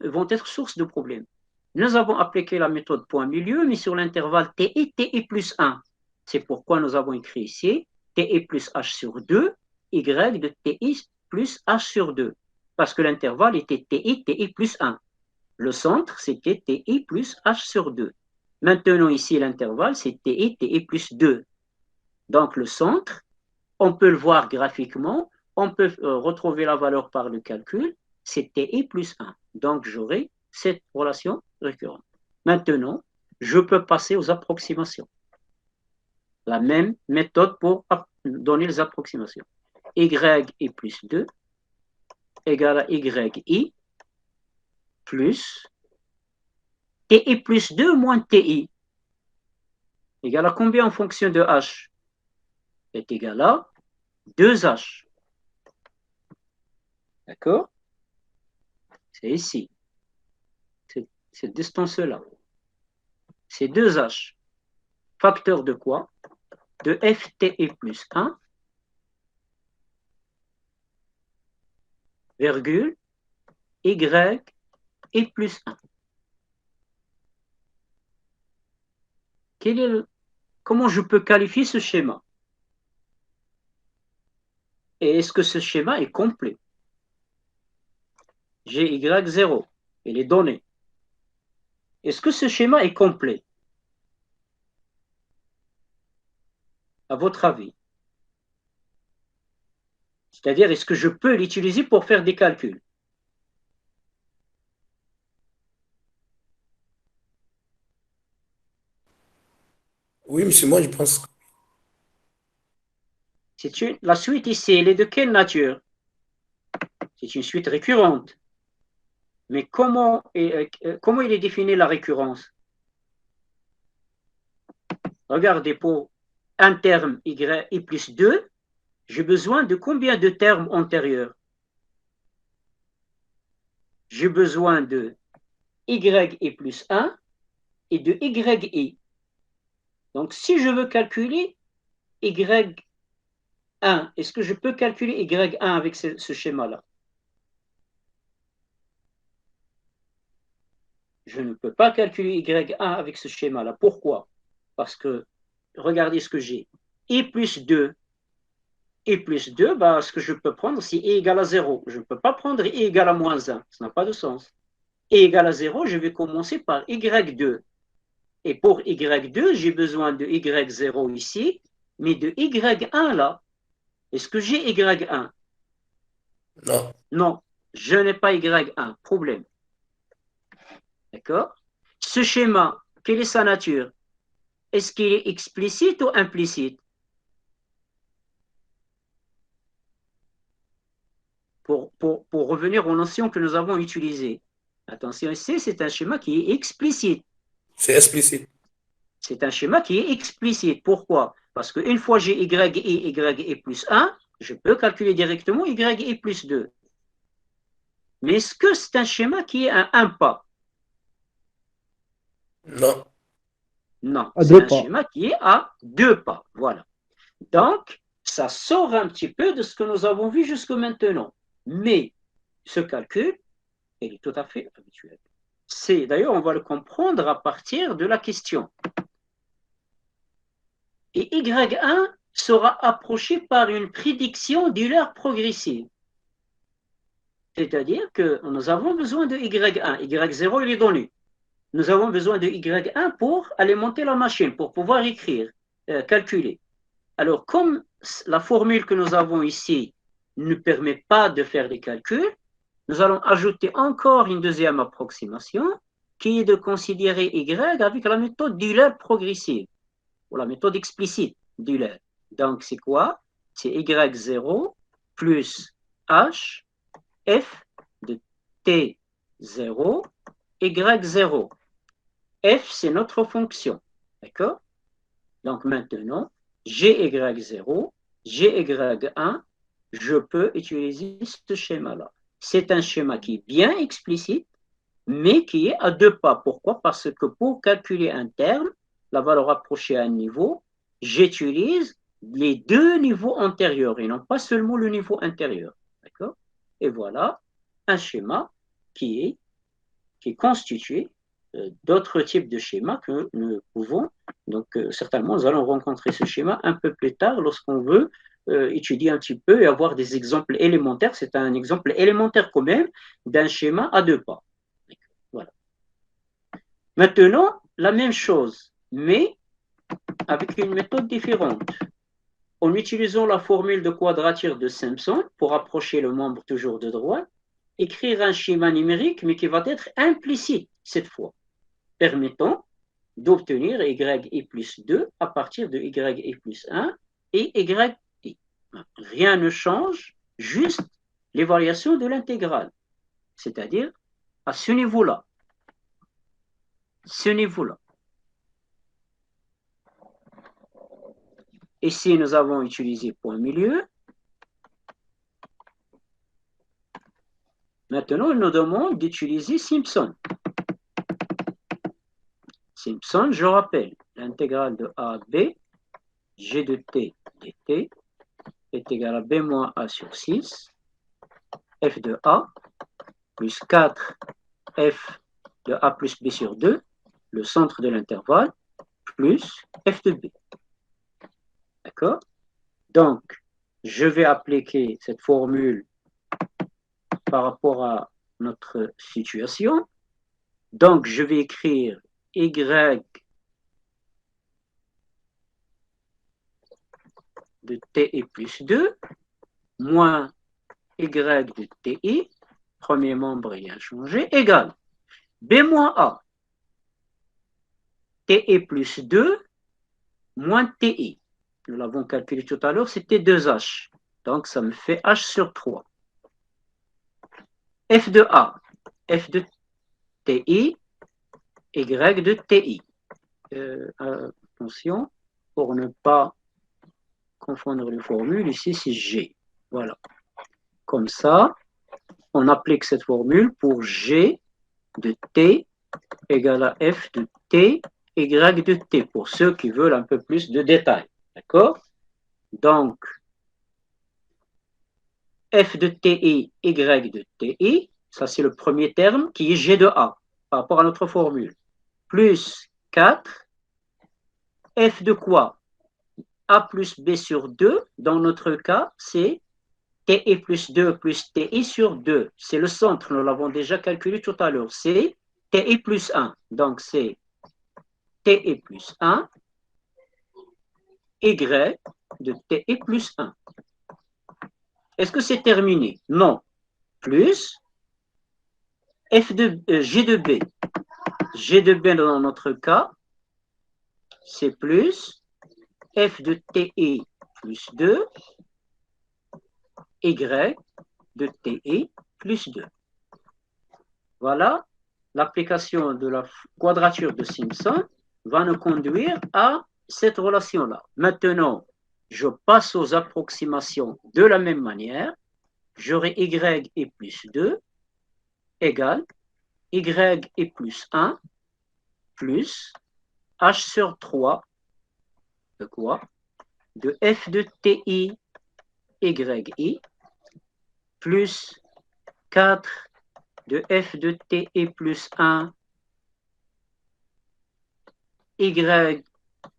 vont être source de problèmes. Nous avons appliqué la méthode point milieu, mais sur l'intervalle ti plus 1. C'est pourquoi nous avons écrit ici ti plus h sur 2, y de ti plus h sur 2. Parce que l'intervalle était ti plus 1. Le centre, c'était ti plus h sur 2. Maintenant, ici, l'intervalle, c'est ti plus 2. Donc, le centre, on peut le voir graphiquement, on peut retrouver la valeur par le calcul, c'est ti plus 1. Donc, j'aurai cette relation récurrente. Maintenant, je peux passer aux approximations. La même méthode pour donner les approximations. Y plus 2 égale à yi plus ti plus 2 moins ti égale à combien en fonction de h? est égal à 2H. D'accord? C'est ici. Cette distance-là. C'est 2H. Facteur de quoi? De FTE plus 1, virgule, Y et plus 1. Comment je peux qualifier ce schéma? Et est-ce que ce schéma est complet? J'ai Y0 et les données. Est-ce que ce schéma est complet? À votre avis? C'est-à-dire, est-ce que je peux l'utiliser pour faire des calculs? Oui, monsieur, moi je pense. La suite ici, elle est de quelle nature? C'est une suite récurrente. Mais comment il est défini la récurrence? Regardez, pour un terme y plus 2, j'ai besoin de combien de termes antérieurs? J'ai besoin de y plus 1 et de yi. Donc, si je veux calculer y1, est-ce que je peux calculer y1 avec ce schéma-là? Je ne peux pas calculer y1 avec ce schéma-là. Pourquoi? Parce que, regardez ce que j'ai. I plus 2, bah, ce que je peux prendre, c'est i égale à 0. Je ne peux pas prendre i égale à moins 1. Ça n'a pas de sens. I égale à 0, je vais commencer par y2. Et pour y2, j'ai besoin de y0 ici, mais de y1 là. Est-ce que j'ai y1? Non, Non, je n'ai pas y1. Problème. D'accord? Ce schéma, quelle est sa nature? Est-ce qu'il est explicite ou implicite? Pour revenir aux notions que nous avons utilisées. Attention ici, c'est un schéma qui est explicite. c'est explicite. C'est un schéma qui est explicite. Pourquoi? Parce qu'une fois j'ai y plus 1, je peux calculer directement y plus 2. Mais est-ce que c'est un schéma qui est à un pas? Non, Non, À c'est deux un pas. schéma qui est à 2 pas. Voilà. Donc, ça sort un petit peu de ce que nous avons vu jusque maintenant. Mais ce calcul, il est tout à fait habituel. D'ailleurs, on va le comprendre à partir de la question. Et Y1 sera approché par une prédiction d'Euler progressive. C'est-à-dire que nous avons besoin de Y1. Y0, il est donné. Nous avons besoin de Y1 pour alimenter la machine, pour pouvoir écrire, calculer. Alors, comme la formule que nous avons ici ne permet pas de faire des calculs, nous allons ajouter encore une deuxième approximation qui est de considérer Y avec la méthode d'Euler progressive, ou la méthode explicite d'Euler. Donc, c'est quoi? C'est Y0 plus H f de T0, Y0. F, c'est notre fonction. D'accord? Donc maintenant, GY0, GY1, je peux utiliser ce schéma-là. C'est un schéma qui est bien explicite, mais qui est à 2 pas. Pourquoi? Parce que pour calculer un terme, la valeur approchée à un niveau, j'utilise les deux niveaux antérieurs et non pas seulement le niveau intérieur. D'accord? Et voilà un schéma qui est constitué d'autres types de schémas que nous pouvons. Donc, certainement, nous allons rencontrer ce schéma un peu plus tard lorsqu'on veut étudier un petit peu et avoir des exemples élémentaires. C'est un exemple élémentaire quand même d'un schéma à 2 pas. Voilà. Maintenant, la même chose, mais avec une méthode différente. En utilisant la formule de quadrature de Simpson pour approcher le membre toujours de droite, écrire un schéma numérique, mais qui va être implicite cette fois, permettant d'obtenir y plus 2 à partir de y plus 1 et y. Rien ne change, juste l'évaluation de l'intégrale, c'est-à-dire à ce niveau-là. Ce niveau-là. Ici, nous avons utilisé point milieu. Maintenant, il nous demande d'utiliser Simpson. Simpson, je rappelle, l'intégrale de A à B, G de T dt est égal à B moins A sur 6, f de A, plus 4 f de A plus B sur 2, le centre de l'intervalle, plus f de B. D'accord? Donc, je vais appliquer cette formule par rapport à notre situation. Donc, je vais écrire y de ti plus 2 moins y de ti, premier membre il est inchangé, égale b moins a, ti plus 2 moins ti. Nous l'avons calculé tout à l'heure, c'était 2h. Donc, ça me fait h sur 3. F de A, F de TI, Y de TI. Attention, pour ne pas confondre les formules, ici c'est G. Voilà. Comme ça, on applique cette formule pour G de T égale à F de T, Y de T, pour ceux qui veulent un peu plus de détails. D'accord? Donc, F de TI, Y de TI, ça c'est le premier terme qui est G de A par rapport à notre formule. Plus 4, F de quoi? A plus B sur 2, dans notre cas, c'est TI plus 2 plus TI sur 2. C'est le centre, nous l'avons déjà calculé tout à l'heure. C'est TI plus 1. Donc, c'est TI plus 1, Y de TI plus 1. Est-ce que c'est terminé? Non. Plus G de B. G de B dans notre cas, c'est plus F de TI plus 2, Y de TI plus 2. Voilà, l'application de la quadrature de Simpson va nous conduire à cette relation-là. Maintenant, je passe aux approximations de la même manière. J'aurai Y et plus 2 égale Y et plus 1 plus H sur 3 de quoi? De F de TI YI plus 4 de F de TI plus 1 Y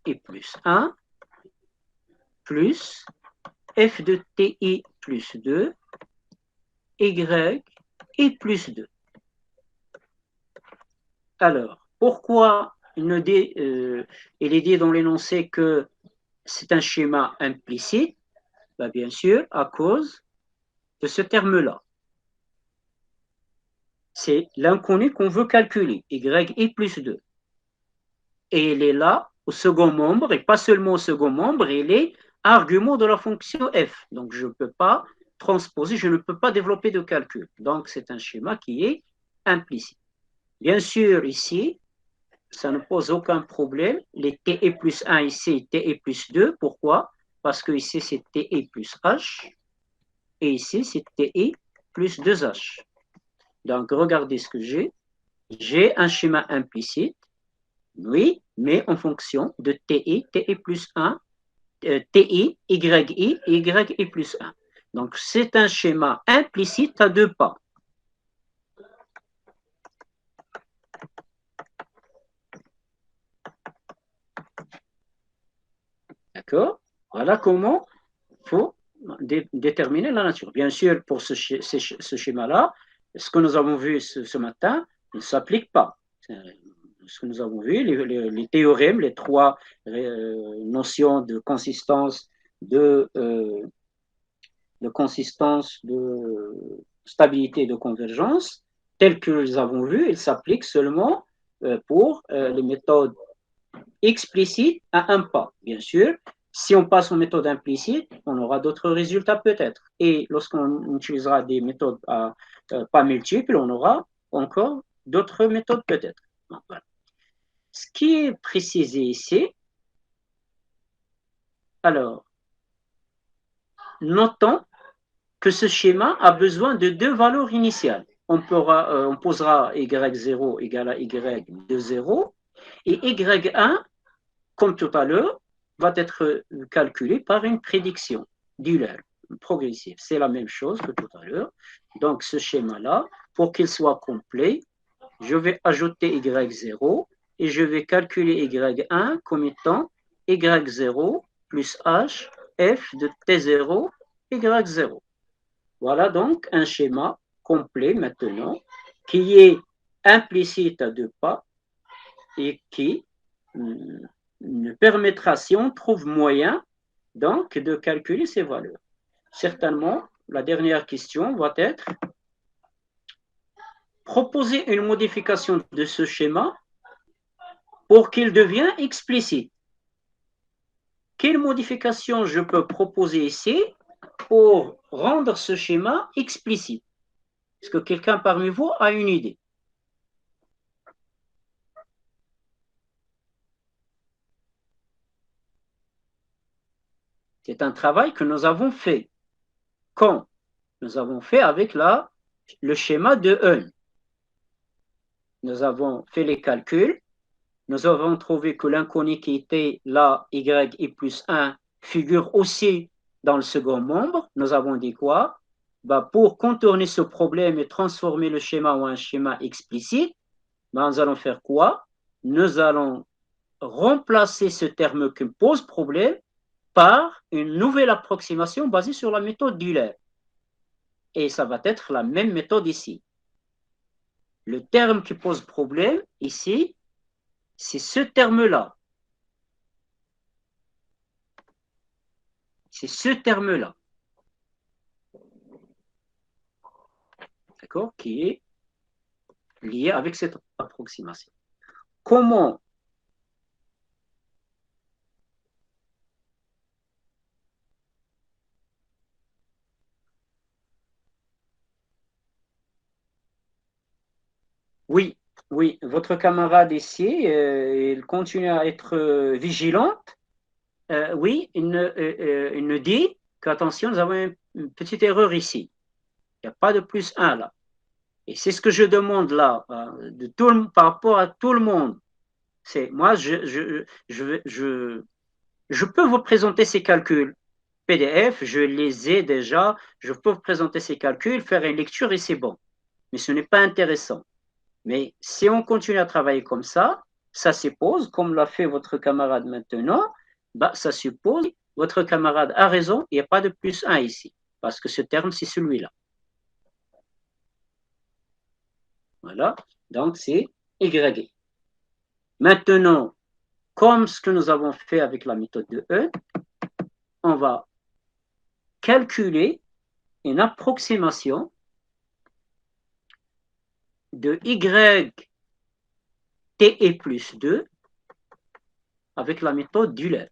et plus 1 plus F de TI plus 2 Y et plus 2. Alors, pourquoi il est dit dans l'énoncé que c'est un schéma implicite? Ben, bien sûr, à cause de ce terme-là. C'est l'inconnu qu'on veut calculer, y plus 2. Et il est là au second membre, et pas seulement au second membre, il est argument de la fonction f. Donc, je ne peux pas transposer, je ne peux pas développer de calcul. Donc, c'est un schéma qui est implicite. Bien sûr, ici, ça ne pose aucun problème. Les TE plus 1 ici, TE plus 2. Pourquoi? Parce que ici, c'est TE plus H. Et ici, c'est TE plus 2H. Donc, regardez ce que j'ai. J'ai un schéma implicite, oui, mais en fonction de TE, TE plus 1, TI, YI, YI plus 1. Donc, c'est un schéma implicite à deux pas. D'accord? Voilà comment il faut déterminer la nature. Bien sûr, pour ce schéma-là, ce que nous avons vu ce matin ne s'applique pas. Ce que nous avons vu, les théorèmes, les trois notions de consistance, de stabilité et de convergence, telles que nous les avons vues, ils s'appliquent seulement pour les méthodes explicites à un pas. Bien sûr, si on passe aux méthodes implicites, on aura d'autres résultats peut-être. Et lorsqu'on utilisera des méthodes à pas multiples, on aura encore d'autres méthodes peut-être. Voilà. Ce qui est précisé ici, Alors, notons que ce schéma a besoin de deux valeurs initiales. On posera y0 égale à y de 0 et y1, comme tout à l'heure, va être calculé par une prédiction d'Euler progressive. C'est la même chose que tout à l'heure. Donc, ce schéma-là, pour qu'il soit complet, je vais ajouter y0 et je vais calculer y1 comme étant y0 plus h f de t0 y0. Voilà donc un schéma complet maintenant qui est implicite à deux pas et qui nous permettra, si on trouve moyen, donc de calculer ces valeurs. Certainement, la dernière question va être proposer une modification de ce schéma pour qu'il devienne explicite. Quelle modification je peux proposer ici pour rendre ce schéma explicite? Est-ce que quelqu'un parmi vous a une idée? C'est un travail que nous avons fait. Quand? Nous avons fait avec le schéma de Hön. Nous avons fait les calculs. Nous avons trouvé que l'inconnu qui était là, y et plus 1, figure aussi dans le second membre. Nous avons dit quoi? Pour contourner ce problème et transformer le schéma en un schéma explicite, nous allons faire quoi? Nous allons remplacer ce terme qui pose problème par une nouvelle approximation basée sur la méthode d'Euler. Et ça va être la même méthode ici. Le terme qui pose problème ici, c'est ce terme-là. C'est ce terme-là. D'accord? Qui est lié avec cette approximation. Comment Oui, oui, votre camarade ici, il continue à être vigilante. Oui, il nous dit qu'attention, nous avons une petite erreur ici. Il n'y a pas de plus 1 là. Et c'est ce que je demande là, par rapport à tout le monde. C'est moi, je peux vous présenter ces calculs PDF, je les ai déjà, je peux vous présenter ces calculs, faire une lecture et c'est bon. Mais ce n'est pas intéressant. Mais si on continue à travailler comme ça suppose, comme l'a fait votre camarade maintenant, ça suppose, votre camarade a raison, il n'y a pas de plus 1 ici, parce que ce terme, c'est celui-là. Voilà, donc c'est Y. Maintenant, comme ce que nous avons fait avec la méthode de E, on va calculer une approximation de Y TE plus 2 avec la méthode d'Euler.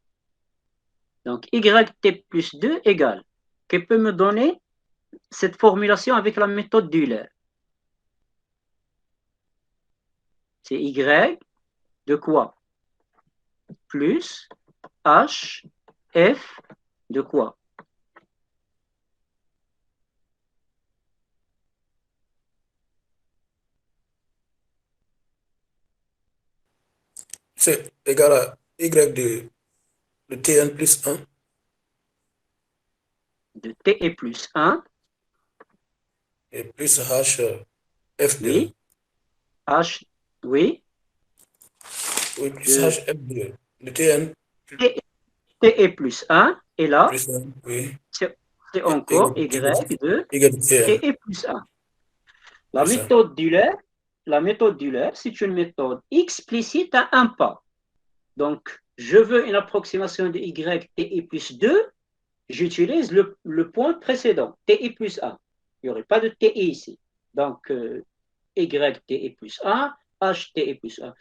Donc, YT plus 2 égale. Qui peut me donner cette formulation avec la méthode d'Euler? C'est Y de quoi? Plus H, F de quoi? C'est égal à Y de Tn plus 1. De TE plus 1. Et plus H, F de. Oui. H, oui. Oui, plus H, F de Tn. TE plus 1. Et là, Plus 1, oui. c'est encore Y de TE plus 1. La méthode d'Euler, c'est une méthode explicite à un pas. Donc, je veux une approximation de Y TE plus 2, j'utilise le point précédent, TE plus 1. Il n'y aurait pas de TE ici. Donc, Y TE plus 1, H TE plus 1.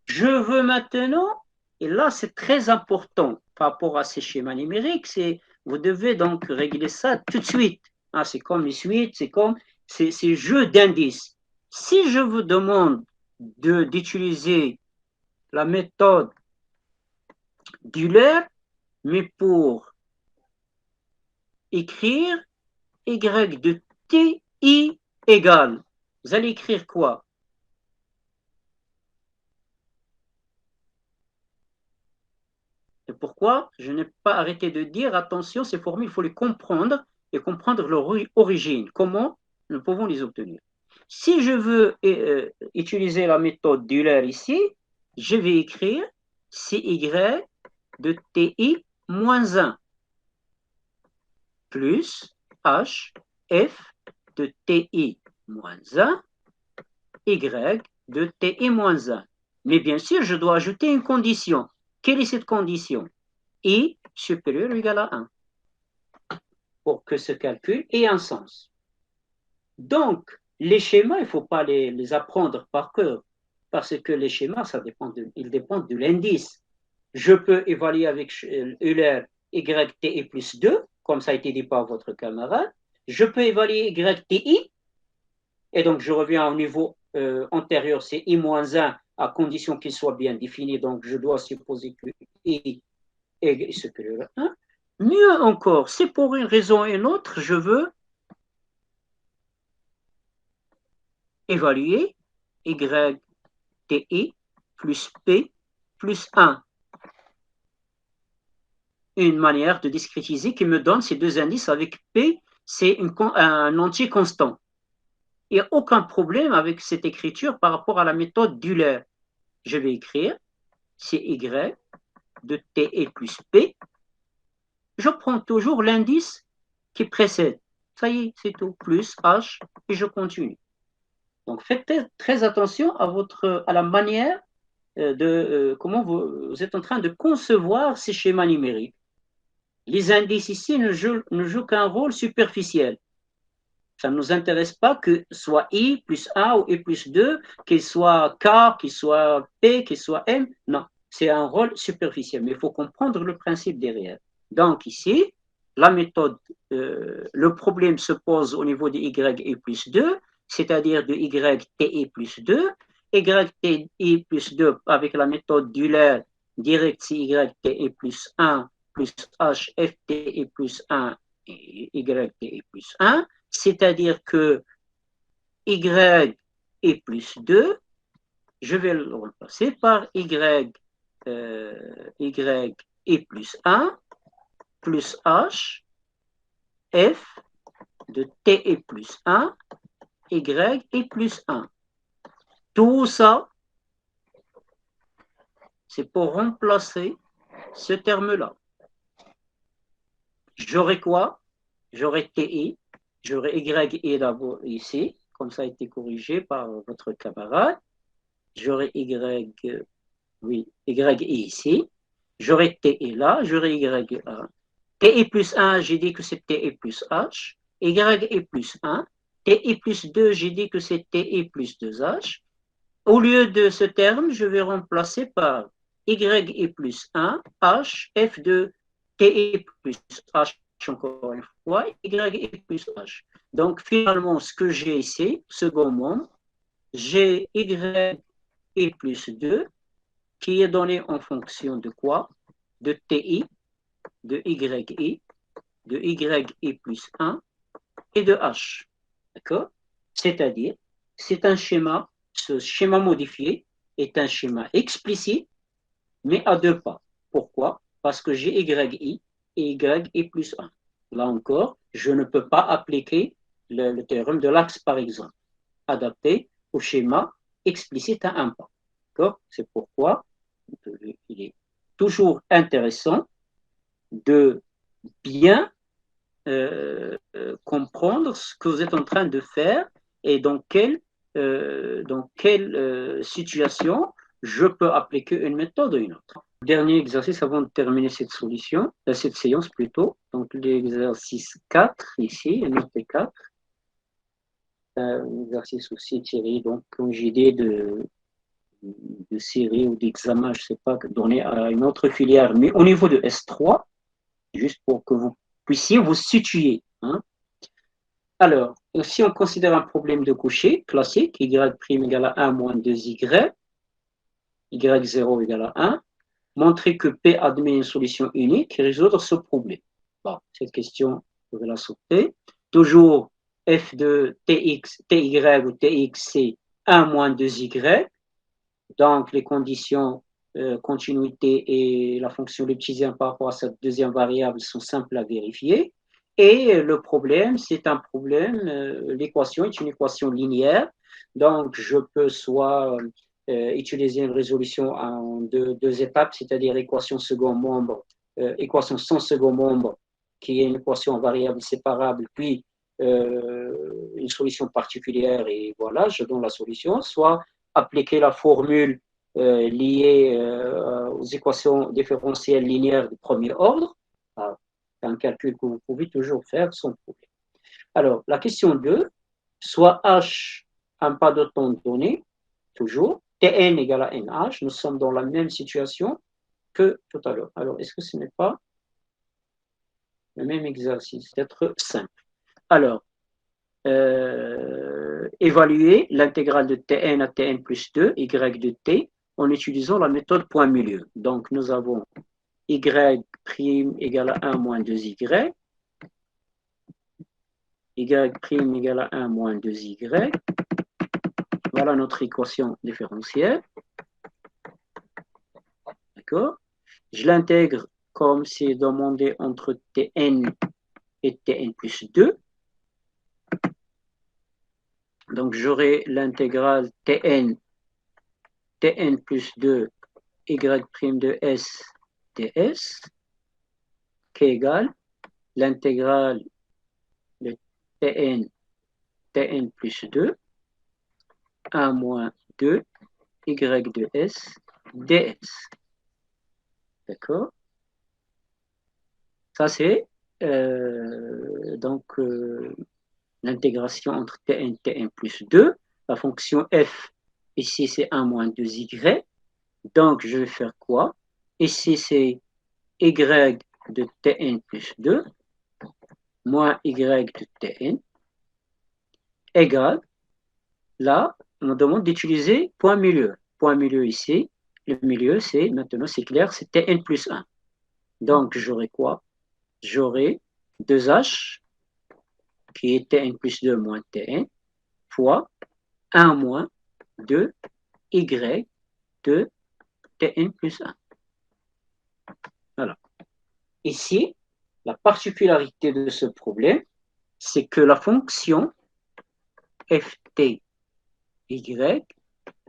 Je veux maintenant, et là c'est très important par rapport à ces schémas numériques, vous devez donc régler ça tout de suite. C'est comme les suites, c'est comme ces jeux d'indices. Si je vous demande d'utiliser la méthode d'Euler, Mais pour écrire y de ti égale, vous allez écrire quoi? Et pourquoi je n'ai pas arrêté de dire, attention, ces formules, il faut les comprendre et comprendre leur origine. Comment nous pouvons les obtenir? Si je veux utiliser la méthode d'Euler ici, je vais écrire CY de TI moins 1 plus HF de TI moins 1 Y de TI moins 1. Mais bien sûr, je dois ajouter une condition. Quelle est cette condition? I supérieur ou égal à 1 pour que ce calcul ait un sens. Donc, les schémas, il ne faut pas les apprendre par cœur parce que les schémas, ils dépendent de l'indice. Je peux évaluer avec Euler YTI plus 2, comme ça a été dit par votre camarade. Je peux évaluer YTI, et donc je reviens au niveau antérieur, c'est I moins 1, à condition qu'il soit bien défini, donc je dois supposer que I est supérieur à 1. Mieux encore, c'est pour une raison ou une autre, je veux évaluer YTI plus P plus 1. Une manière de discrétiser qui me donne ces deux indices avec P, c'est un entier constant. Il n'y a aucun problème avec cette écriture par rapport à la méthode d'Euler. Je vais écrire CY de TE plus P. Je prends toujours l'indice qui précède. Ça y est, c'est tout. Plus H et je continue. Donc faites très attention à la manière comment vous êtes en train de concevoir ces schémas numériques. Les indices ici ne jouent qu'un rôle superficiel. Ça ne nous intéresse pas que soit I plus 1 ou I plus 2, qu'il soit K, qu'il soit P, qu'il soit M. Non, c'est un rôle superficiel, mais il faut comprendre le principe derrière. Donc ici, la méthode, le problème se pose au niveau de YI plus 2, c'est-à-dire de YTI plus 2. YTI plus 2 avec la méthode d'Euler, direct c'est YTI plus 1 plus HFTI plus 1 et YTI plus 1. C'est-à-dire que Y est plus 2, je vais le remplacer par Y est plus 1 plus H F de T est plus 1, Y est plus 1. Tout ça, c'est pour remplacer ce terme-là. J'aurai quoi? J'aurai TI, j'aurai YI d'abord ici, comme ça a été corrigé par votre camarade. J'aurai Y ici. J'aurai TI là, j'aurai YA. TI plus 1, j'ai dit que c'est TI plus H. YI plus 1. TI plus 2, j'ai dit que c'est TI plus 2H. Au lieu de ce terme, je vais remplacer par YI plus 1, H, F de TI plus H, encore une fois, YI plus H. Donc, finalement, ce que j'ai ici, second monde, j'ai YI plus 2 qui est donné en fonction de quoi? De TI, de YI plus 1 et de H. D'accord? C'est-à-dire, c'est un schéma, ce schéma modifié est un schéma explicite, mais à deux pas. Pourquoi? Parce que j'ai YI et YI plus 1. Là encore, je ne peux pas appliquer le théorème de l'axe, par exemple, adapté au schéma explicite à un pas. D'accord? C'est pourquoi il est toujours intéressant de bien comprendre ce que vous êtes en train de faire et dans quelle situation je peux appliquer une méthode ou une autre. Dernier exercice avant de terminer cette cette séance plutôt. Donc l'exercice 4 ici, noté 4. Un exercice aussi tiré, donc comme j'ai dit, de série ou d'examen, je ne sais pas, donné à une autre filière, mais au niveau de S3, juste pour que vous puissiez vous situer. Hein. Alors, si on considère un problème de coucher classique, y' égale à 1 moins 2y, y0 égale à 1, montrer que P admet une solution unique et résoudre ce problème. Bon, cette question, je vais la sauter. Toujours f de tx, ty ou tx, c'est 1 moins 2y. Donc, les conditions continuité et la fonction leptisienne par rapport à cette deuxième variable sont simples à vérifier. Et le problème, c'est un problème, l'équation est une équation linéaire. Donc, je peux soit utiliser une résolution en deux étapes, c'est-à-dire équation second membre, équation sans second membre, qui est une équation en variable séparable, puis une solution particulière, et voilà, je donne la solution, soit appliquer la formule liée aux équations différentielles linéaires de premier ordre. C'est un calcul que vous pouvez toujours faire sans problème. Alors, la question 2, soit h un pas de temps donné, toujours, Tn égale à nh, nous sommes dans la même situation que tout à l'heure. Alors, est-ce que ce n'est pas le même exercice? D'être simple. Alors, évaluer l'intégrale de Tn à Tn plus 2, y de t, en utilisant la méthode point milieu. Donc, nous avons y' égale à 1 moins 2y, y' égale à 1 moins 2y. Voilà notre équation différentielle. D'accord? Je l'intègre comme c'est demandé entre Tn et Tn plus 2. Donc, j'aurai l'intégrale Tn plus 2 y' de s ds, qui est égal l'intégrale de Tn plus 2, 1 moins 2, y de s ds. D'accord? Ça, c'est donc l'intégration entre Tn et Tn plus 2. La fonction f, ici, c'est 1 moins 2y. Donc, je vais faire quoi? Ici, c'est y de Tn plus 2 moins y de Tn égale, là, on me demande d'utiliser point milieu. Point milieu ici, le milieu, c'est, maintenant, c'est clair, c'est Tn plus 1. Donc, j'aurai quoi? J'aurai 2h, qui est Tn plus 2 moins Tn, fois 1 moins 2 y de Tn plus 1. Voilà. Ici, la particularité de ce problème, c'est que la fonction ft y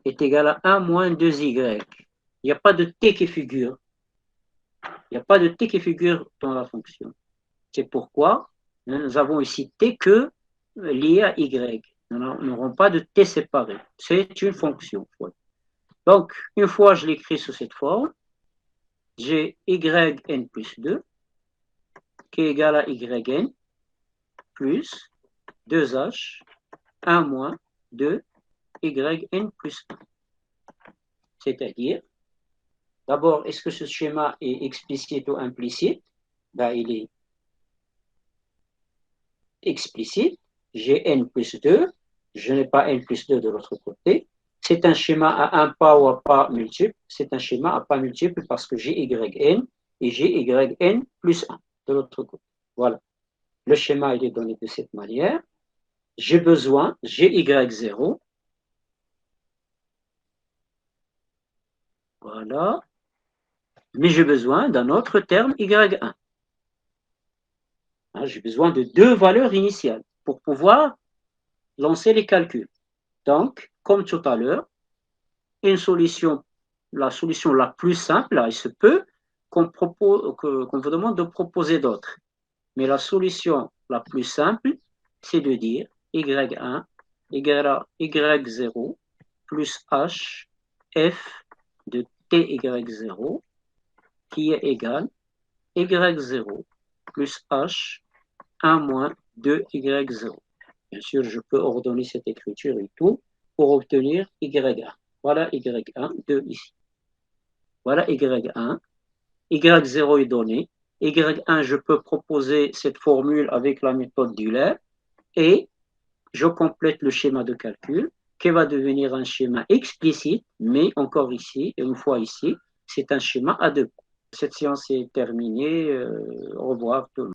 est égale à 1 moins 2y. Il n'y a pas de t qui figure. Il n'y a pas de t qui figure dans la fonction. C'est pourquoi nous avons ici t que lié à y. Nous n'aurons pas de t séparé. C'est une fonction. Donc, une fois je l'écris sous cette forme, j'ai yn plus 2 qui est égal à yn plus 2h 1 moins 2 yn plus 1. C'est-à-dire, d'abord, est-ce que ce schéma est explicite ou implicite? Ben, il est explicite. J'ai n plus 2, je n'ai pas n plus 2 de l'autre côté. C'est un schéma à un pas ou à pas multiple. C'est un schéma à pas multiple parce que j'ai yn et j'ai yn plus 1 de l'autre côté. Voilà. Le schéma, il est donné de cette manière. J'ai besoin, j'ai y0. Voilà. Mais j'ai besoin d'un autre terme y1. J'ai besoin de deux valeurs initiales pour pouvoir lancer les calculs. Donc, comme tout à l'heure, la solution la plus simple, il se peut qu'on vous demande de proposer d'autres. Mais la solution la plus simple, c'est de dire y1 égale à y0 plus h f de ty0 qui est égal y0 plus h 1 moins 2y0. Bien sûr, je peux ordonner cette écriture et tout pour obtenir y1. Voilà y1 de ici. Voilà y1. y0 est donné. y1, je peux proposer cette formule avec la méthode d'Euler et je complète le schéma de calcul qui va devenir un schéma explicite, mais encore ici, et une fois ici, c'est un schéma à deux. Cette séance est terminée. Au revoir tout le monde.